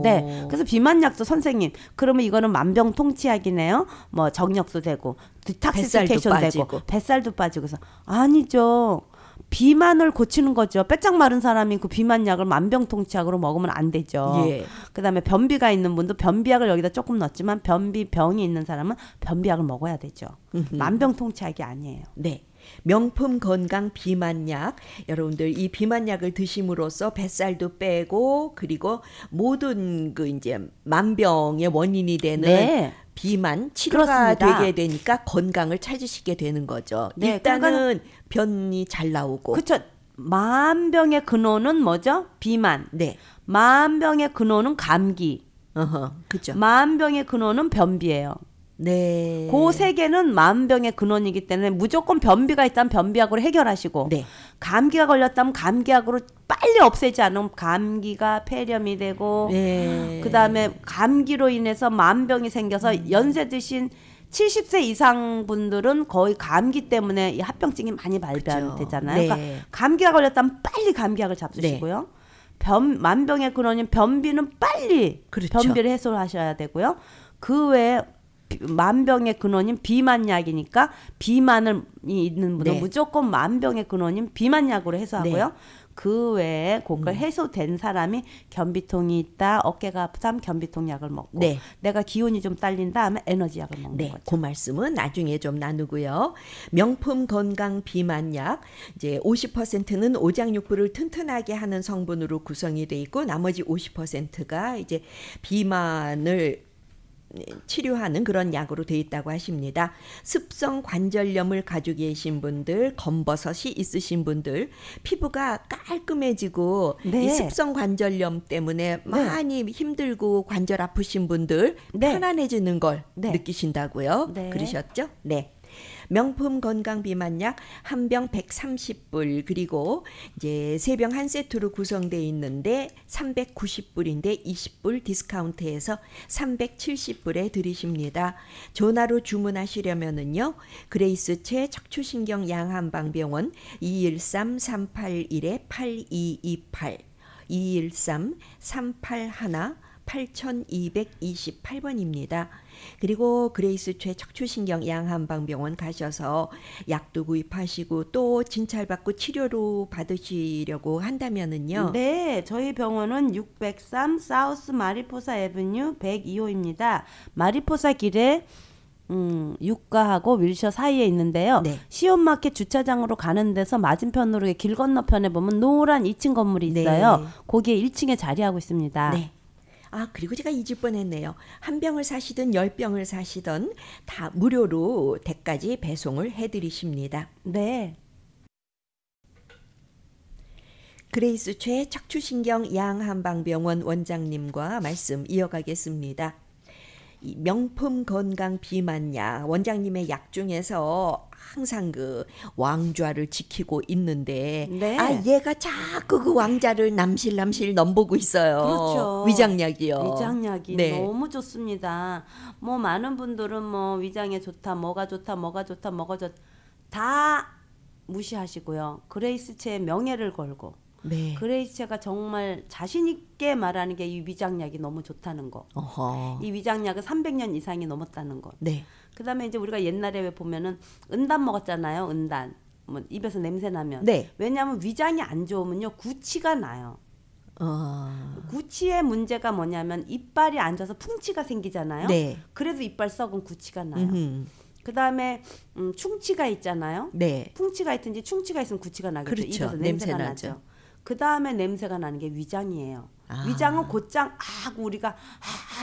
네. 그래서 비만약도 선생님, 그러면 이거는 만병통치약이네요. 뭐 정력도 되고, 디톡시피케이션 뱃살도 되고, 빠지고. 뱃살도 빠지고. 그래서 아니죠. 비만을 고치는 거죠. 빼짝 마른 사람이 그 비만약을 만병통치약으로 먹으면 안 되죠. 예. 그다음에 변비가 있는 분도 변비약을 여기다 조금 넣었지만 변비병이 있는 사람은 변비약을 먹어야 되죠. 만병통치약이 아니에요. 네. 명품 건강 비만약. 여러분들 이 비만약을 드심으로써 뱃살도 빼고 그리고 모든 그 이제 만병의 원인이 되는 네. 비만 치료가 그렇습니다. 되게 되니까 건강을 찾으시게 되는 거죠. 네, 일단은 변이 잘 나오고. 그렇죠. 만병의 근원은 뭐죠? 비만. 네. 만병의 근원은 감기. 그죠. 만병의 근원은 변비예요. 네. 그 세 개는 만병의 근원이기 때문에 무조건 변비가 있다면 변비약으로 해결하시고 네. 감기가 걸렸다면 감기약으로 빨리 없애지 않으면 감기가 폐렴이 되고 네. 그다음에 감기로 인해서 만병이 생겨서 연세 드신 70세 이상 분들은 거의 감기 때문에 이 합병증이 많이 발병되잖아요. 네. 그러니까 감기가 걸렸다면 빨리 감기약을 잡수시고요. 만병의 근원인 변비는 빨리 그렇죠. 변비를 해소하셔야 되고요. 그 외에 만병의 근원인 비만약이니까 비만을 있는 분은 네. 무조건 만병의 근원인 비만약으로 해소하고요. 네. 그 외에 그걸 해소된 사람이 견비통이 있다, 어깨가 아프다면 견비통 약을 먹고 네. 내가 기운이 좀 딸린다 하면 에너지 약을 먹는 네, 거죠. 그 말씀은 나중에 좀 나누고요. 명품 건강 비만약 이제 50%는 오장육부를 튼튼하게 하는 성분으로 구성이 돼 있고 나머지 50%가 이제 비만을 치료하는 그런 약으로 되어 있다고 하십니다. 습성 관절염을 가지고 계신 분들, 검버섯이 있으신 분들, 피부가 깔끔해지고 네. 이 습성 관절염 때문에 많이 힘들고 관절 아프신 분들 편안해지는 걸 느끼신다고요. 네. 그러셨죠? 네. 명품 건강 비만약 한 병 130불 그리고 이제 3병 한 세트로 구성되어 있는데 390불인데 20불 디스카운트해서 370불에 드리십니다. 전화로 주문하시려면은요. 그레이스체 척추신경 양한방병원 213-381-8228 213-381 8228번입니다. 그리고 그레이스 최 척추신경 양한방병원 가셔서 약도 구입하시고 또 진찰받고 치료로 받으시려고 한다면은요. 네, 저희 병원은 603 사우스 마리포사 에브뉴 102호입니다. 마리포사 길에 육가하고 윌셔 사이에 있는데요. 네. 시온마켓 주차장으로 가는 데서 맞은편으로 길 건너편에 보면 노란 2층 건물이 있어요. 네. 거기에 1층에 자리하고 있습니다. 네. 아, 그리고 제가 잊을 뻔했네요. 한 병을 사시든 10병을 사시든 다 무료로 댁까지 배송을 해드리십니다. 네. 그레이스 최 척추신경 양한방병원 원장님과 말씀 이어가겠습니다. 이 명품 건강 비만약 원장님의 약 중에서 항상 그 왕좌를 지키고 있는데 네. 얘가 자꾸 그 왕좌를 남실남실 넘보고 있어요. 그렇죠. 위장약이요. 위장약이 네. 너무 좋습니다. 뭐 많은 분들은 뭐 위장에 좋다, 뭐가 좋다, 다 무시하시고요. 그레이스체의 명예를 걸고 네. 그레이스체가 정말 자신 있게 말하는 게 이 위장약이 너무 좋다는 거. 어허. 이 위장약은 300년 이상이 넘었다는 것. 네. 그다음에 이제 우리가 옛날에 왜 보면은 은단 먹었잖아요. 은단. 뭐 입에서 냄새 나면. 네. 왜냐하면 위장이 안 좋으면요 구취가 나요. 구취의 문제가 뭐냐면 이빨이 안 좋아서 풍치가 생기잖아요. 네. 그래도 이빨 썩은 구취가 나요. 음흠. 그다음에 충치가 있잖아요. 네. 풍치가 있든지 충치가 있으면 구취가 나겠죠. 그렇죠. 입에서 냄새 냄새가 나죠. 나죠. 그다음에 냄새가 나는 게 위장이에요. 위장은 곧장 우리가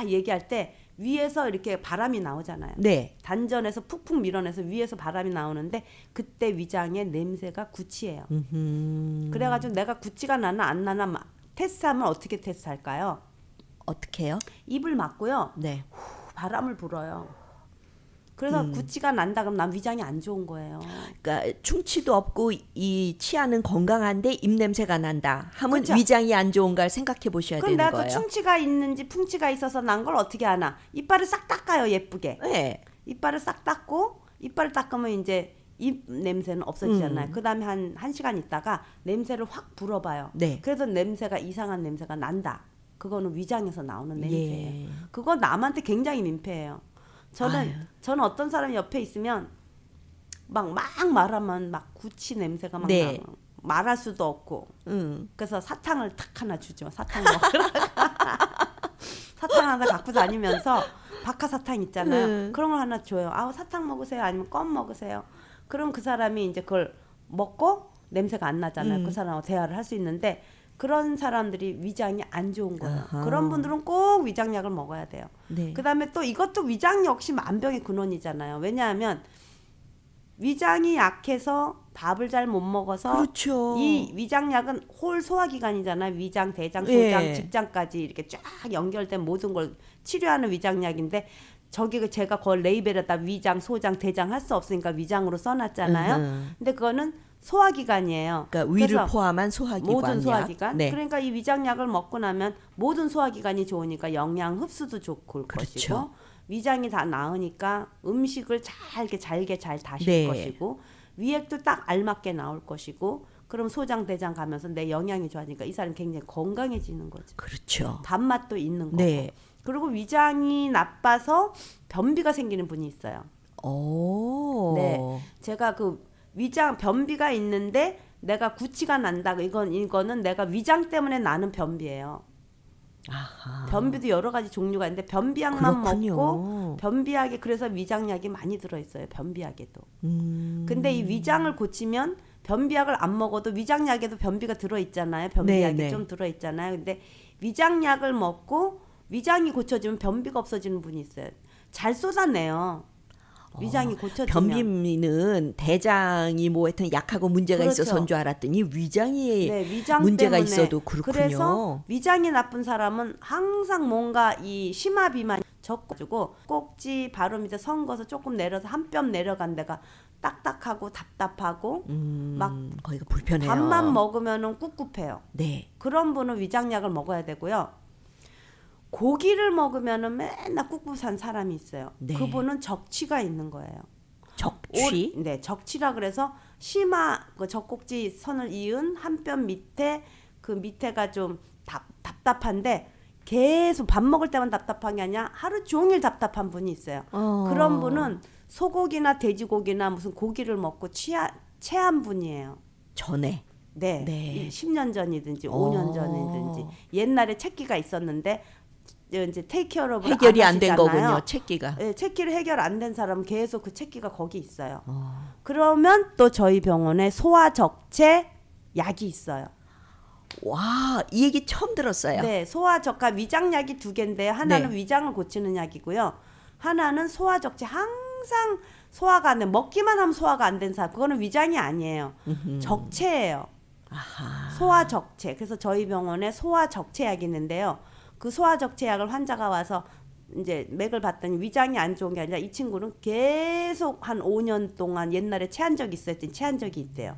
얘기할 때 위에서 이렇게 바람이 나오잖아요. 네. 단전에서 푹푹 밀어내서 위에서 바람이 나오는데 그때 위장의 냄새가 구취예요. 그래가지고 내가 구취가 나나 안 나나 테스트하면 어떻게 테스트할까요? 어떻게 해요? 입을 막고요. 네. 바람을 불어요. 그래서 구취가 난다 그러면 난 위장이 안 좋은 거예요. 그러니까 충치도 없고 이 치아는 건강한데 입냄새가 난다 하면 그렇죠. 위장이 안 좋은가 생각해 보셔야 그럼 되는 내가 거예요. 또 충치가 있는지 풍치가 있어서 난 걸 어떻게 아나? 이빨을 싹 닦아요, 예쁘게. 네. 이빨을 싹 닦고 이빨을 닦으면 이제 입 냄새는 없어지잖아요. 그다음에 한 시간 있다가 냄새를 확 불어봐요. 네. 그래서 냄새가 이상한 냄새가 난다. 그거는 위장에서 나오는 냄새예요. 예. 그거 남한테 굉장히 민폐예요. 저는 어떤 사람이 옆에 있으면 막 말하면 막 구취 냄새가 막 네. 나고 말할 수도 없고. 그래서 사탕을 탁 하나 주죠. 사탕 먹으라가 사탕 하나 갖고 다니면서 박하사탕 있잖아요. 그런 걸 하나 줘요. 사탕 먹으세요. 아니면 껌 먹으세요. 그럼 그 사람이 이제 그걸 먹고 냄새가 안 나잖아요. 그 사람하고 대화를 할 수 있는데 그런 사람들이 위장이 안 좋은 거예요. 아하. 그런 분들은 꼭 위장약을 먹어야 돼요. 네. 그다음에 또 이것도 위장 역시 만병의 근원이잖아요. 왜냐하면 위장이 약해서 밥을 잘 못 먹어서 그렇죠. 이 위장약은 홀 소화기관이잖아요. 위장, 대장, 소장, 예. 직장까지 이렇게 쫙 연결된 모든 걸 치료하는 위장약인데 저기 제가 그 레이벨에다 위장, 소장, 대장 할 수 없으니까 위장으로 써놨잖아요. 근데 그거는 소화기관이에요. 그러니까 위를 그래서 포함한 소화기관. 모든 소화기관. 네. 그러니까 이 위장약을 먹고 나면 모든 소화기관이 좋으니까 영양 흡수도 좋을 그렇죠. 것이고 위장이 다 나으니까 음식을 잘게 잘 다실 네. 것이고 위액도 딱 알맞게 나올 것이고 그럼 소장 대장 가면서 내 영양이 좋아지니까 이 사람이 굉장히 건강해지는 거죠. 그렇죠. 단맛도 있는 거고. 네. 그리고 위장이 나빠서 변비가 생기는 분이 있어요. 오. 네. 제가 그 위장 변비가 있는데 내가 구취가 난다. 이거는 내가 위장 때문에 나는 변비예요. 아하. 변비도 여러 가지 종류가 있는데 변비약만 그렇군요. 먹고 변비약에 그래서 위장약이 많이 들어 있어요. 변비약에도. 근데 이 위장을 고치면 변비약을 안 먹어도 위장약에도 변비가 들어 있잖아요. 변비약이 네. 좀 들어 있잖아요. 근데 위장약을 먹고 위장이 고쳐지면 변비가 없어지는 분이 있어요. 잘 쏟아내요. 위장이 고쳐지면. 변비는 대장이 뭐 하여튼 약하고 문제가 그렇죠. 있어서인 줄 알았더니 위장이 네, 위장 문제가 때문에. 있어도 그렇군요. 그래서 위장이 나쁜 사람은 항상 뭔가 이 심화 비만이 적고 꼭지 바로 밑에 선거서 조금 내려서 한 뼘 내려간 데가 딱딱하고 답답하고 막 거기가 불편해요. 밥만 먹으면은 꿉꿉해요. 네. 그런 분은 위장약을 먹어야 되고요. 고기를 먹으면은 맨날 꿉꿉한 사람이 있어요. 네. 그분은 적취가 있는 거예요. 적취? 네, 적취라 그래서 심화 그 젖꼭지 선을 이은 한 뼘 밑에 그 밑에가 좀 답답한데 계속 밥 먹을 때만 답답한 게 아니라 하루 종일 답답한 분이 있어요. 그런 분은 소고기나 돼지고기나 무슨 고기를 먹고 체한 분이에요. 전에. 네. 네. 10년 전이든지 5년 전이든지 옛날에 책기가 있었는데 이제 테이크케어업을 해결이 안 된 하시잖아요. 거군요. 책기가. 네, 책기를 해결 안 된 사람은 계속 그 책기가 거기 있어요. 그러면 또 저희 병원에 소화적체 약이 있어요. 와, 이 얘기 처음 들었어요. 네, 소화적과 위장약이 두 개인데 하나는 네. 위장을 고치는 약이고요. 하나는 소화적체 항상 소화가 안 돼. 먹기만 하면 소화가 안 된 사람. 그거는 위장이 아니에요. 적체예요. 소화 적체. 그래서 저희 병원에 소화 적체약이 있는데요. 그 소화 적체약을 환자가 와서 이제 맥을 봤더니 위장이 안 좋은 게 아니라 이 친구는 계속 한 5년 동안 옛날에 체한 적이 있어요. 체한 적이 있대요.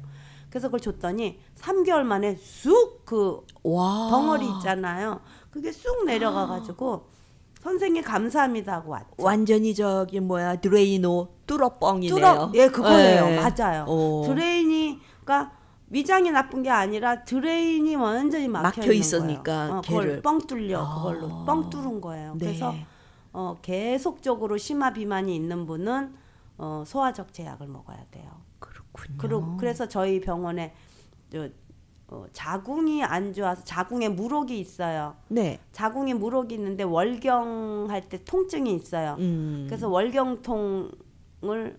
그래서 그걸 줬더니 3개월 만에 쑥 그 덩어리 있잖아요. 그게 쑥 내려가가지고 선생님 감사합니다 하고 왔죠. 완전히 저기 뭐야 드레이노 뚫어뻥이네요. 예, 그거예요. 네. 맞아요. 드레인이가 위장이 나쁜 게 아니라 드레인이 완전히 막혀 있으니까 그걸 뻥 뚫려 그걸로 뻥 뚫은 거예요. 네. 그래서 계속적으로 심화 비만이 있는 분은 소화적체약을 먹어야 돼요. 그렇군요. 그래서 저희 병원에 자궁이 안 좋아서 자궁에 물혹이 있어요. 네. 자궁에 물혹이 있는데 월경할 때 통증이 있어요. 그래서 월경통을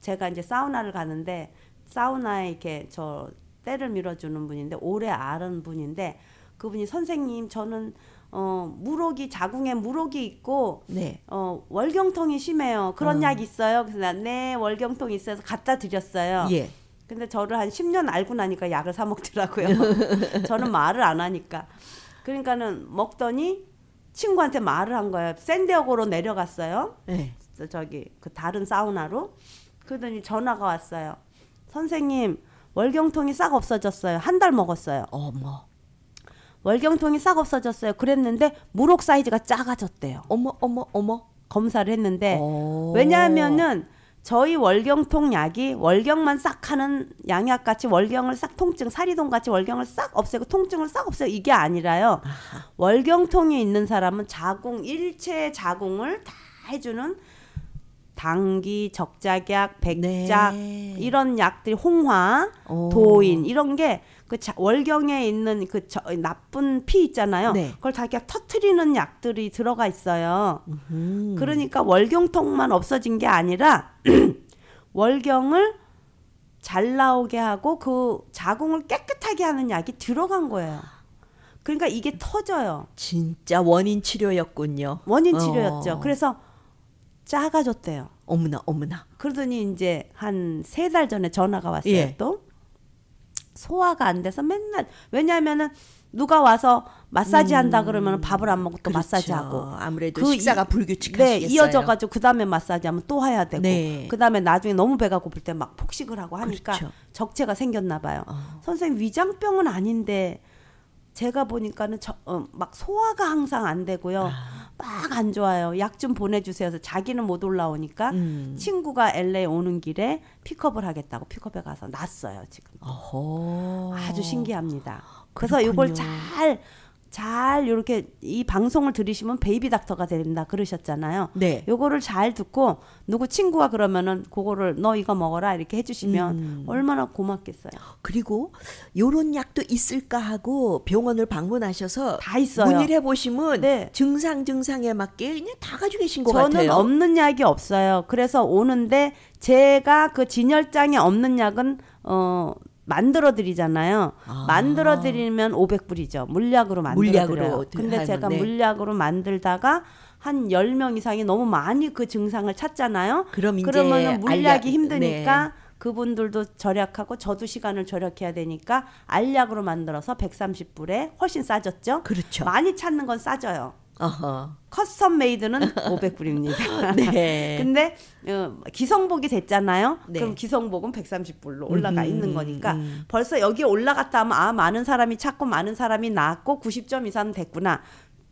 제가 이제 사우나를 가는데 사우나에 이렇게 저 때를 밀어주는 분인데 오래 앓은 분인데 그분이 선생님 저는 물혹이 자궁에 물혹이 있고 네. 월경통이 심해요. 그런 약 있어요? 그래서 난 네 월경통이 있어서 갖다 드렸어요. 예. 근데 저를 한 10년 알고 나니까 약을 사 먹더라고요. 저는 말을 안 하니까. 그러니까는 먹더니 친구한테 말을 한 거예요. 샌디에고로 내려갔어요. 네. 저기 그 다른 사우나로. 그러더니 전화가 왔어요. 선생님 월경통이 싹 없어졌어요. 한 달 먹었어요. 어머. 월경통이 싹 없어졌어요. 그랬는데 물혹 사이즈가 작아졌대요. 어머. 검사를 했는데 왜냐하면은 저희 월경통 약이 월경만 싹 하는 양약같이 월경을 싹 통증 사리돈같이 월경을 싹 없애고 통증을 싹 없애고 이게 아니라요. 월경통이 있는 사람은 자궁 일체 자궁을 다 해주는 당기, 적작약, 백작 이런 약들이 홍화, 도인 이런 게 그 월경에 있는 그 나쁜 피 있잖아요. 네. 그걸 다 그냥 터트리는 약들이 들어가 있어요. 그러니까 월경통만 없어진 게 아니라 월경을 잘 나오게 하고 그 자궁을 깨끗하게 하는 약이 들어간 거예요. 그러니까 이게 터져요. 진짜 원인 치료였군요. 원인 치료였죠. 그래서 작아졌대요. 어머나. 그러더니 이제 한 3달 전에 전화가 왔어요. 예. 또 소화가 안 돼서 맨날 왜냐하면은 누가 와서 마사지 한다 그러면 밥을 안 먹고 또 그렇죠. 마사지하고 아무래도 식사가 불규칙하시겠어요. 네, 이어져가지고 그 다음에 마사지하면 또 해야 되고 네. 그 다음에 나중에 너무 배가 고플 때 막 폭식을 하고 하니까 그렇죠. 적체가 생겼나 봐요. 선생님 위장병은 아닌데 제가 보니까는 막 소화가 항상 안 되고요. 막 안 좋아요. 약 좀 보내주세요. 그래서 자기는 못 올라오니까 친구가 LA 오는 길에 픽업을 하겠다고 픽업에 가서 났어요. 지금. 아주 신기합니다. 그래서 이걸 잘 이렇게 이 방송을 들으시면 베이비 닥터가 된다 그러셨잖아요. 네. 요거를 잘 듣고 누구 친구가 그러면은 그거를 너 이거 먹어라 이렇게 해주시면 얼마나 고맙겠어요. 그리고 요런 약도 있을까 하고 병원을 방문하셔서 다 있어요. 문의를 해보시면 네. 증상에 맞게 그냥 다 가지고 계신 것 저는 같아요. 없는 약이 없어요. 그래서 오는데 제가 그 진열장에 없는 약은 만들어 드리잖아요. 만들어 드리면 500불이죠. 물약으로 만들어 드려요. 근데 제가 물약으로 만들다가 한 10명 이상이 너무 많이 그 증상을 찾잖아요. 그러면은 물약이 힘드니까 그분들도 절약하고 저도 시간을 절약해야 되니까 알약으로 만들어서 130불에 훨씬 싸졌죠. 그렇죠. 많이 찾는 건 싸져요. 커스텀 메이드는 500불입니다. 네. 근데 기성복이 됐잖아요. 네. 그럼 기성복은 130불로 올라가 있는 거니까 벌써 여기에 올라갔다 하면 많은 사람이 찾고 많은 사람이 나았고 90점 이상 됐구나.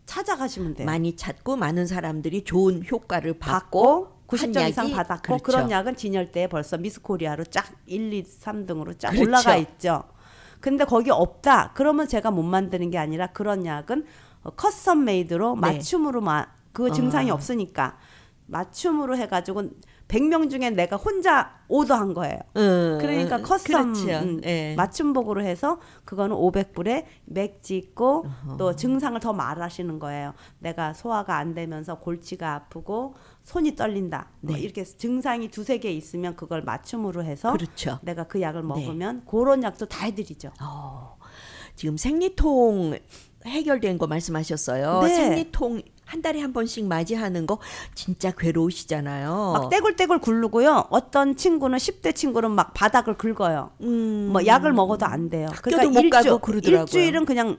찾아가시면 돼요. 많이 찾고 많은 사람들이 좋은 효과를 받고 90점 이상 받았고 그렇죠. 그런 약은 진열대에 벌써 미스코리아로 쫙 1, 2, 3등으로 쫙 그렇죠. 올라가 있죠. 근데 거기 없다. 그러면 제가 못 만드는 게 아니라 그런 약은 커스텀 메이드로 맞춤으로 그 증상이 없으니까 맞춤으로 해가지고 100명 중에 내가 혼자 오더한 거예요. 그러니까 커스텀 맞춤복으로 해서 그거는 500불에 맥 찍고 또 증상을 더 말하시는 거예요. 내가 소화가 안 되면서 골치가 아프고 손이 떨린다. 뭐 이렇게 증상이 2-3개 있으면 그걸 맞춤으로 해서 그렇죠. 내가 그 약을 먹으면 그런 약도 다 해드리죠. 지금 생리통 해결된 거 말씀하셨어요. 네. 생리통 한 달에 한 번씩 맞이하는 거 진짜 괴로우시잖아요. 막 떼굴떼굴 굴르고요. 어떤 친구는 10대 친구는 막 바닥을 긁어요. 뭐 약을 먹어도 안 돼요. 학교도 못 가고 그러더라고요. 일주일은 그냥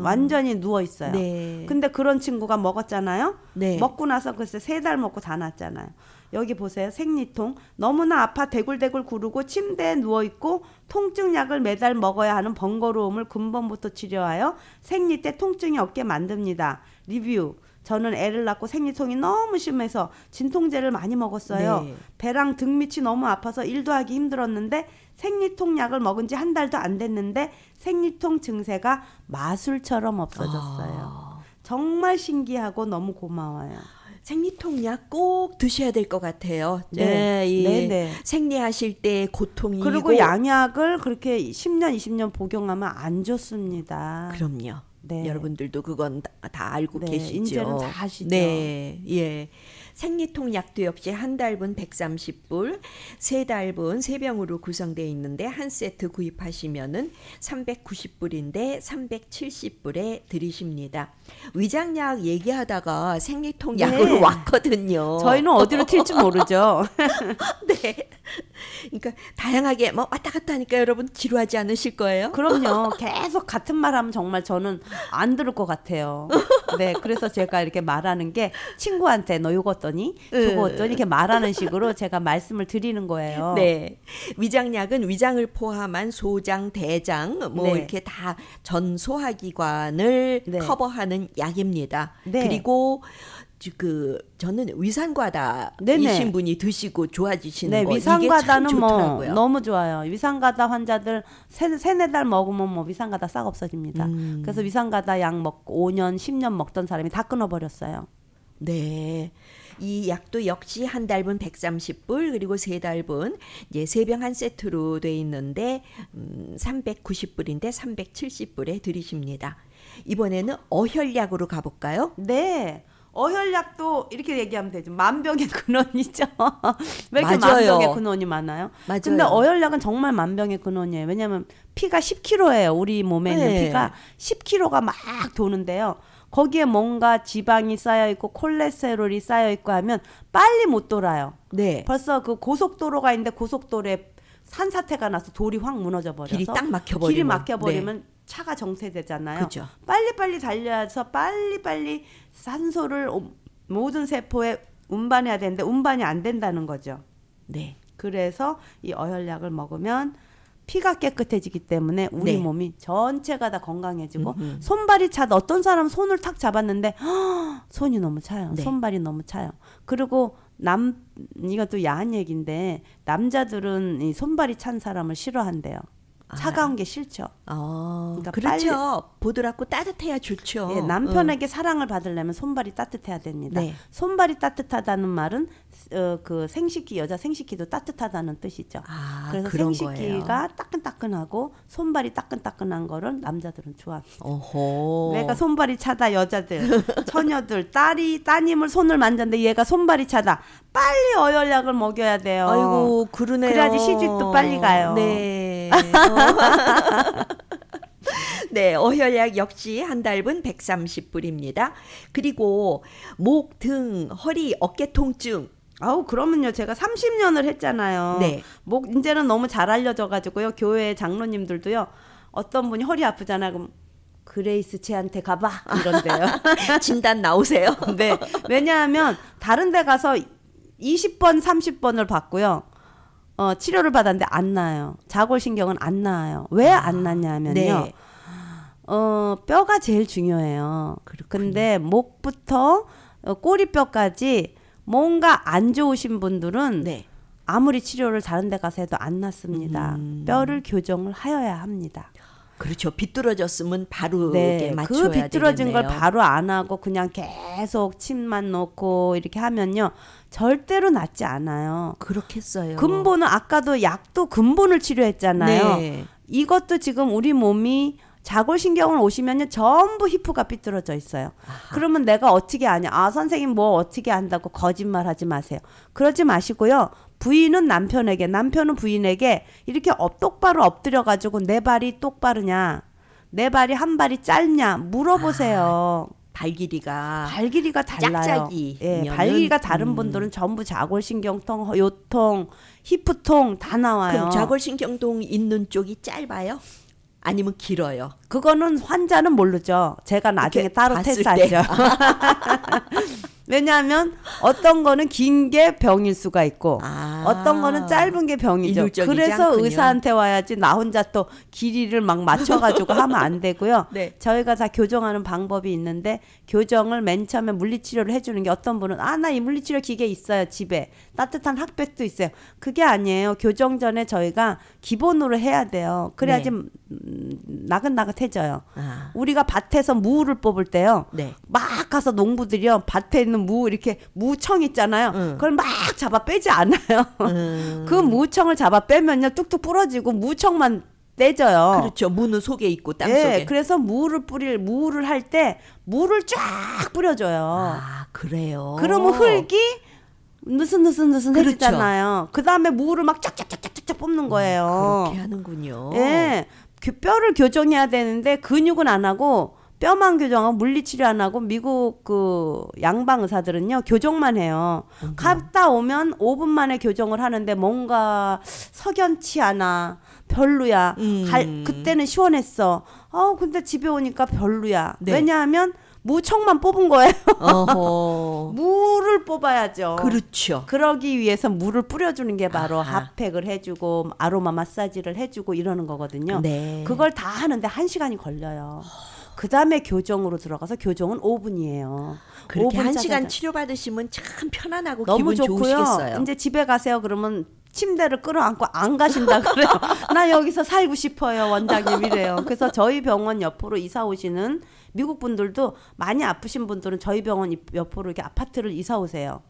완전히 누워 있어요. 네. 근데 그런 친구가 먹었잖아요. 네. 먹고 나서 글쎄 3달 먹고 다 낫잖아요. 여기 보세요. 생리통. 너무나 아파 대굴대굴 구르고 침대에 누워있고 통증약을 매달 먹어야 하는 번거로움을 근본부터 치료하여 생리 때 통증이 없게 만듭니다. 리뷰. 저는 애를 낳고 생리통이 너무 심해서 진통제를 많이 먹었어요. 네. 배랑 등 밑이 너무 아파서 일도 하기 힘들었는데 생리통 약을 먹은 지 한 달도 안 됐는데 생리통 증세가 마술처럼 없어졌어요. 정말 신기하고 너무 고마워요. 생리통 약 꼭 드셔야 될 것 같아요. 네. 네. 생리하실 때 고통이 그리고 양약을 그렇게 10년, 20년 복용하면 안 좋습니다. 그럼요. 네. 여러분들도 그건 다 알고 네, 계시죠. 이제는 다 아시죠. 네, 예. 생리통 약도 역시 한 달분 130불, 세 달분 3병으로 구성되어 있는데 한 세트 구입하시면은 390불인데 370불에 들이십니다. 위장약 얘기하다가 생리통 약으로 네. 왔거든요. 저희는 어디로 튈지 모르죠. 네. 그러니까 다양하게 뭐 왔다 갔다 하니까 여러분 지루하지 않으실 거예요? 그럼요. 계속 같은 말 하면 정말 저는 안 들을 것 같아요. 네. 그래서 제가 이렇게 말하는 게 친구한테 너 요거 어떠니? 저거 어떠니? 이렇게 말하는 식으로 제가 말씀을 드리는 거예요. 네. 위장약은 위장을 포함한 소장, 대장 뭐 네. 이렇게 다 전 소화기관을 네. 커버하는 약입니다. 네. 그리고 저는 위산과다이신 네네. 분이 드시고 좋아지시는 네, 거 위산과다는 이게 참 뭐 좋더라고요. 너무 좋아요. 위산과다 환자들 세네 달 먹으면 뭐 위산과다 싹 없어집니다. 그래서 위산과다 약 먹고 5년, 10년 먹던 사람이 다 끊어버렸어요. 네. 이 약도 역시 한 달분 130불 그리고 세 달분 이제 3병 한 세트로 돼 있는데 390불인데 370불에 들이십니다. 이번에는 어혈약으로 가볼까요? 네. 어혈약도 이렇게 얘기하면 되죠. 만병의 근원이죠. 왜 이렇게 맞아요. 만병의 근원이 많아요? 맞아요. 근데 어혈약은 정말 만병의 근원이에요. 왜냐하면 피가 10kg예요. 우리 몸에 있는 네. 피가 10kg가 막 도는데요. 거기에 뭔가 지방이 쌓여있고 콜레스테롤이 쌓여있고 하면 빨리 못 돌아요. 네. 벌써 그 고속도로가 있는데 고속도로에 산사태가 나서 돌이 확 무너져 버려서 길이 딱 막혀버리면. 길이 막혀버리면 차가 정체되잖아요. 그죠. 빨리빨리 달려서 빨리빨리 산소를 모든 세포에 운반해야 되는데 운반이 안 된다는 거죠. 네. 그래서 이 어혈약을 먹으면 피가 깨끗해지기 때문에 우리 네. 몸이 전체가 다 건강해지고 손발이 차다. 어떤 사람은 손을 탁 잡았는데 손이 너무 차요. 네. 손발이 너무 차요. 그리고 이것도 야한 얘기인데 남자들은 이 손발이 찬 사람을 싫어한대요. 차가운 게 싫죠. 그러니까 그렇죠. 보드랍고 따뜻해야 좋죠. 예, 남편에게 사랑을 받으려면 손발이 따뜻해야 됩니다. 네. 손발이 따뜻하다는 말은 그 생식기 여자 생식기도 따뜻하다는 뜻이죠. 그래서 그런 생식기가 거예요. 따끈따끈하고 손발이 따끈따끈한 거를 남자들은 좋아합니다. 어허. 내가 손발이 차다 여자들 처녀들 따님을 손을 만졌는데 얘가 손발이 차다. 빨리 어혈약을 먹여야 돼요. 아이고 그러네요. 그래야지 시집도 빨리 가요. 네. 네, 어혈약 역시 한 달분 130불입니다. 그리고 목, 등, 허리, 어깨 통증. 아우 그러면요 제가 30년을 했잖아요. 네. 목 이제는 너무 잘 알려져 가지고요. 교회 장로님들도요. 어떤 분이 허리 아프잖아. 그럼 그레이스 쟤한테 가봐 이런데요. 진단 나오세요. 네. 왜냐하면 다른 데 가서 20번 30번을 받고요. 치료를 받았는데 안 나아요. 자골신경은 안 나아요. 왜 안 나냐면요. 네. 뼈가 제일 중요해요. 근데 목부터 꼬리뼈까지 뭔가 안 좋으신 분들은 네. 아무리 치료를 다른 데 가서 해도 안 낫습니다. 뼈를 교정을 하여야 합니다. 그렇죠. 비뚤어졌으면 바로 네, 맞춰야 그 비뚤어진 되겠네요. 걸 바로 안 하고 그냥 계속 침만 놓고 이렇게 하면요. 절대로 낫지 않아요. 그렇겠어요. 근본은 아까도 약도 근본을 치료했잖아요. 네. 이것도 지금 우리 몸이 자골신경을 오시면요 전부 히프가 삐뚤어져 있어요. 그러면 내가 어떻게 아냐? 선생님 뭐 어떻게 안다고 거짓말하지 마세요. 그러지 마시고요. 부인은 남편에게, 남편은 부인에게 이렇게 똑바로 엎드려 가지고 내 발이 똑바르냐, 내 발이 한 발이 짧냐 물어보세요. 발 길이가 달라요. 짝짝이. 예, 발 길이가 다른 분들은 전부 좌골신경통, 요통, 히프통 다 나와요. 그럼 좌골신경통 있는 쪽이 짧아요? 아니면 길어요? 그거는 환자는 모르죠. 제가 나중에 따로 봤을 테스트하죠. 왜냐하면 어떤 거는 긴 게 병일 수가 있고 어떤 거는 짧은 게 병이죠. 그래서 않군요. 의사한테 와야지 나 혼자 또 길이를 막 맞춰가지고 하면 안 되고요. 네. 저희가 다 교정하는 방법이 있는데 교정을 맨 처음에 물리치료를 해주는 게 어떤 분은 나 이 물리치료 기계 있어요. 집에. 따뜻한 핫팩도 있어요. 그게 아니에요. 교정 전에 저희가 기본으로 해야 돼요. 그래야지 네. 나긋나긋해져요. 우리가 밭에서 무를 뽑을 때요. 네. 막 가서 농부들이요. 밭에 있는 무 이렇게 무청 있잖아요. 그걸 막 잡아 빼지 않아요. 그 무청을 잡아 빼면요. 뚝뚝 부러지고 무청만 떼져요. 그렇죠. 무는 속에 있고 땅 네, 속에. 그래서 무를 할 때 무를 쫙 뿌려줘요. 그래요. 그러면 흙이 느슨느슨 그렇죠. 해지잖아요. 그 다음에 무를 막 쫙쫙쫙쫙쫙 뽑는 거예요. 그렇게 하는군요. 예, 뼈를 교정해야 되는데 근육은 안 하고 뼈만 교정하고 물리치료 안 하고 미국 그 양방 의사들은요 교정만 해요. 갔다 오면 5분 만에 교정을 하는데 뭔가 석연치 않아. 별로야. 그때는 시원했어. 근데 집에 오니까 별로야. 네. 왜냐하면 무청만 뽑은 거예요. 어허. 물을 뽑아야죠. 그렇죠. 그러기 위해서 물을 뿌려주는 게 바로 핫팩을 해주고 아로마 마사지를 해주고 이러는 거거든요. 네. 그걸 다 하는데 1시간이 걸려요. 그 다음에 교정으로 들어가서 교정은 5분이에요. 그렇게 5분 1시간 치료받으시면 참 편안하고 너무 기분 좋고요. 좋으시겠어요. 이제 집에 가세요. 그러면 침대를 끌어안고 안 가신다 그래요. 나 여기서 살고 싶어요. 원장님 이래요. 그래서 저희 병원 옆으로 이사 오시는 미국 분들도 많이 아프신 분들은 저희 병원 옆으로 이렇게 아파트를 이사 오세요.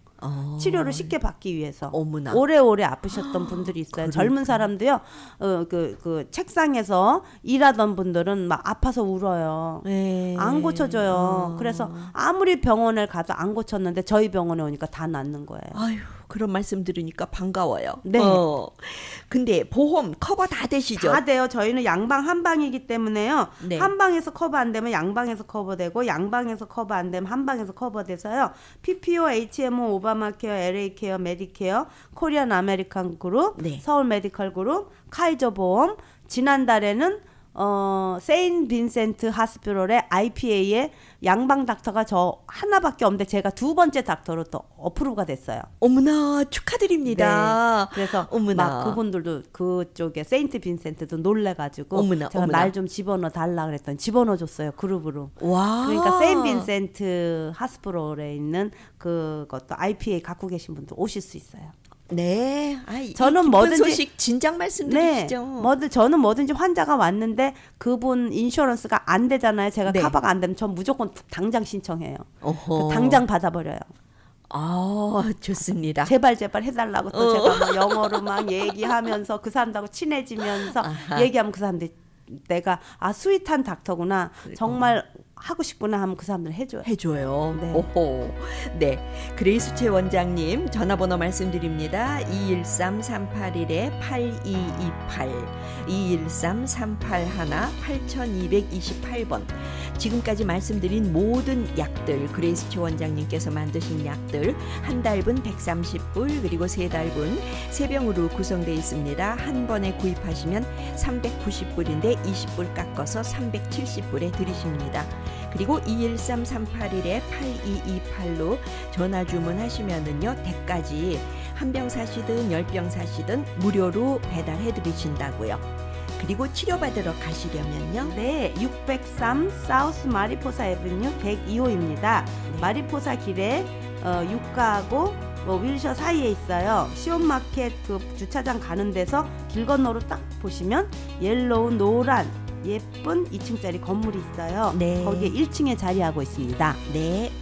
치료를 쉽게 받기 위해서. 어머나. 오래오래 아프셨던 분들이 있어요. 젊은 사람도요. 그 책상에서 일하던 분들은 막 아파서 울어요. 네. 안 고쳐져요. 그래서 아무리 병원에 가도 안 고쳤는데 저희 병원에 오니까 다 낫는 거예요. 아유, 그런 말씀 들으니까 반가워요. 네. 근데 보험 커버 다 되시죠? 다 돼요. 저희는 양방 한방이기 때문에요. 네. 한방에서 커버 안 되면 양방에서 커버되고 양방에서 커버 안 되면 한방에서 커버돼서요. PPO, HMO, 오바마케어, LA케어, 메디케어, 코리안 아메리칸 그룹, 네. 서울 메디컬 그룹, 카이저 보험. 지난달에는 세인 빈센트 하스피럴의 IPA의 양방 닥터가 저 하나밖에 없는데 제가 2번째 닥터로 또 어프로브가 됐어요. 어머나 축하드립니다. 네. 그래서 어머나. 막 그분들도 그쪽에 세인트 빈센트도 놀래가지고 어머나, 제가 어머나. 날 좀 집어넣어 달라 그랬더니 집어넣어 줬어요. 그룹으로. 와. 그러니까 세인 빈센트 하스피럴에 있는 그것도 IPA 갖고 계신 분도 오실 수 있어요. 네. 저는 기쁜 뭐든지 소식 진작 말씀드리시죠. 저는 뭐든지 환자가 왔는데 그분 인슈런스가 안 되잖아요. 제가 네. 커버가 안 되면 전 무조건 당장 신청해요. 어허. 당장 받아버려요. 좋습니다. 제발 해달라고 또 제가 막 영어로 막 얘기하면서 그 사람하고 친해지면서 얘기하면 그 사람들이 내가 스윗한 닥터구나. 정말 하고 싶구나 하면 그 사람들 해줘요. 네. 네. 오호. 네. 그레이스체 원장님 전화번호 말씀드립니다. 213-381-8228 213-381-8228번. 지금까지 말씀드린 모든 약들 그레이스체 원장님께서 만드신 약들 한 달분 130불 그리고 세 달분 3병으로 구성되어 있습니다. 한 번에 구입하시면 390불인데 20불 깎아서 370불에 드리십니다. 그리고 213-381-8228로 전화 주문하시면은요, 댁까지 한 병 사시든 10병 사시든 무료로 배달해 드리신다고요. 그리고 치료받으러 가시려면요. 네, 603 사우스 마리포사 애비뉴 102호입니다. 마리포사 길에 유가하고 윌셔 사이에 있어요. 시온마켓 그 주차장 가는 데서 길 건너로 딱 보시면 옐로우 노란 예쁜 2층짜리 건물이 있어요. 네. 거기에 1층에 자리하고 있습니다. 네.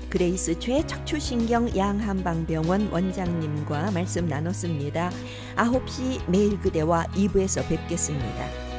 그레이스 최 척추신경 양한방병원 원장님과 말씀 나눴습니다. 9시 매일 그대와 2부에서 뵙겠습니다.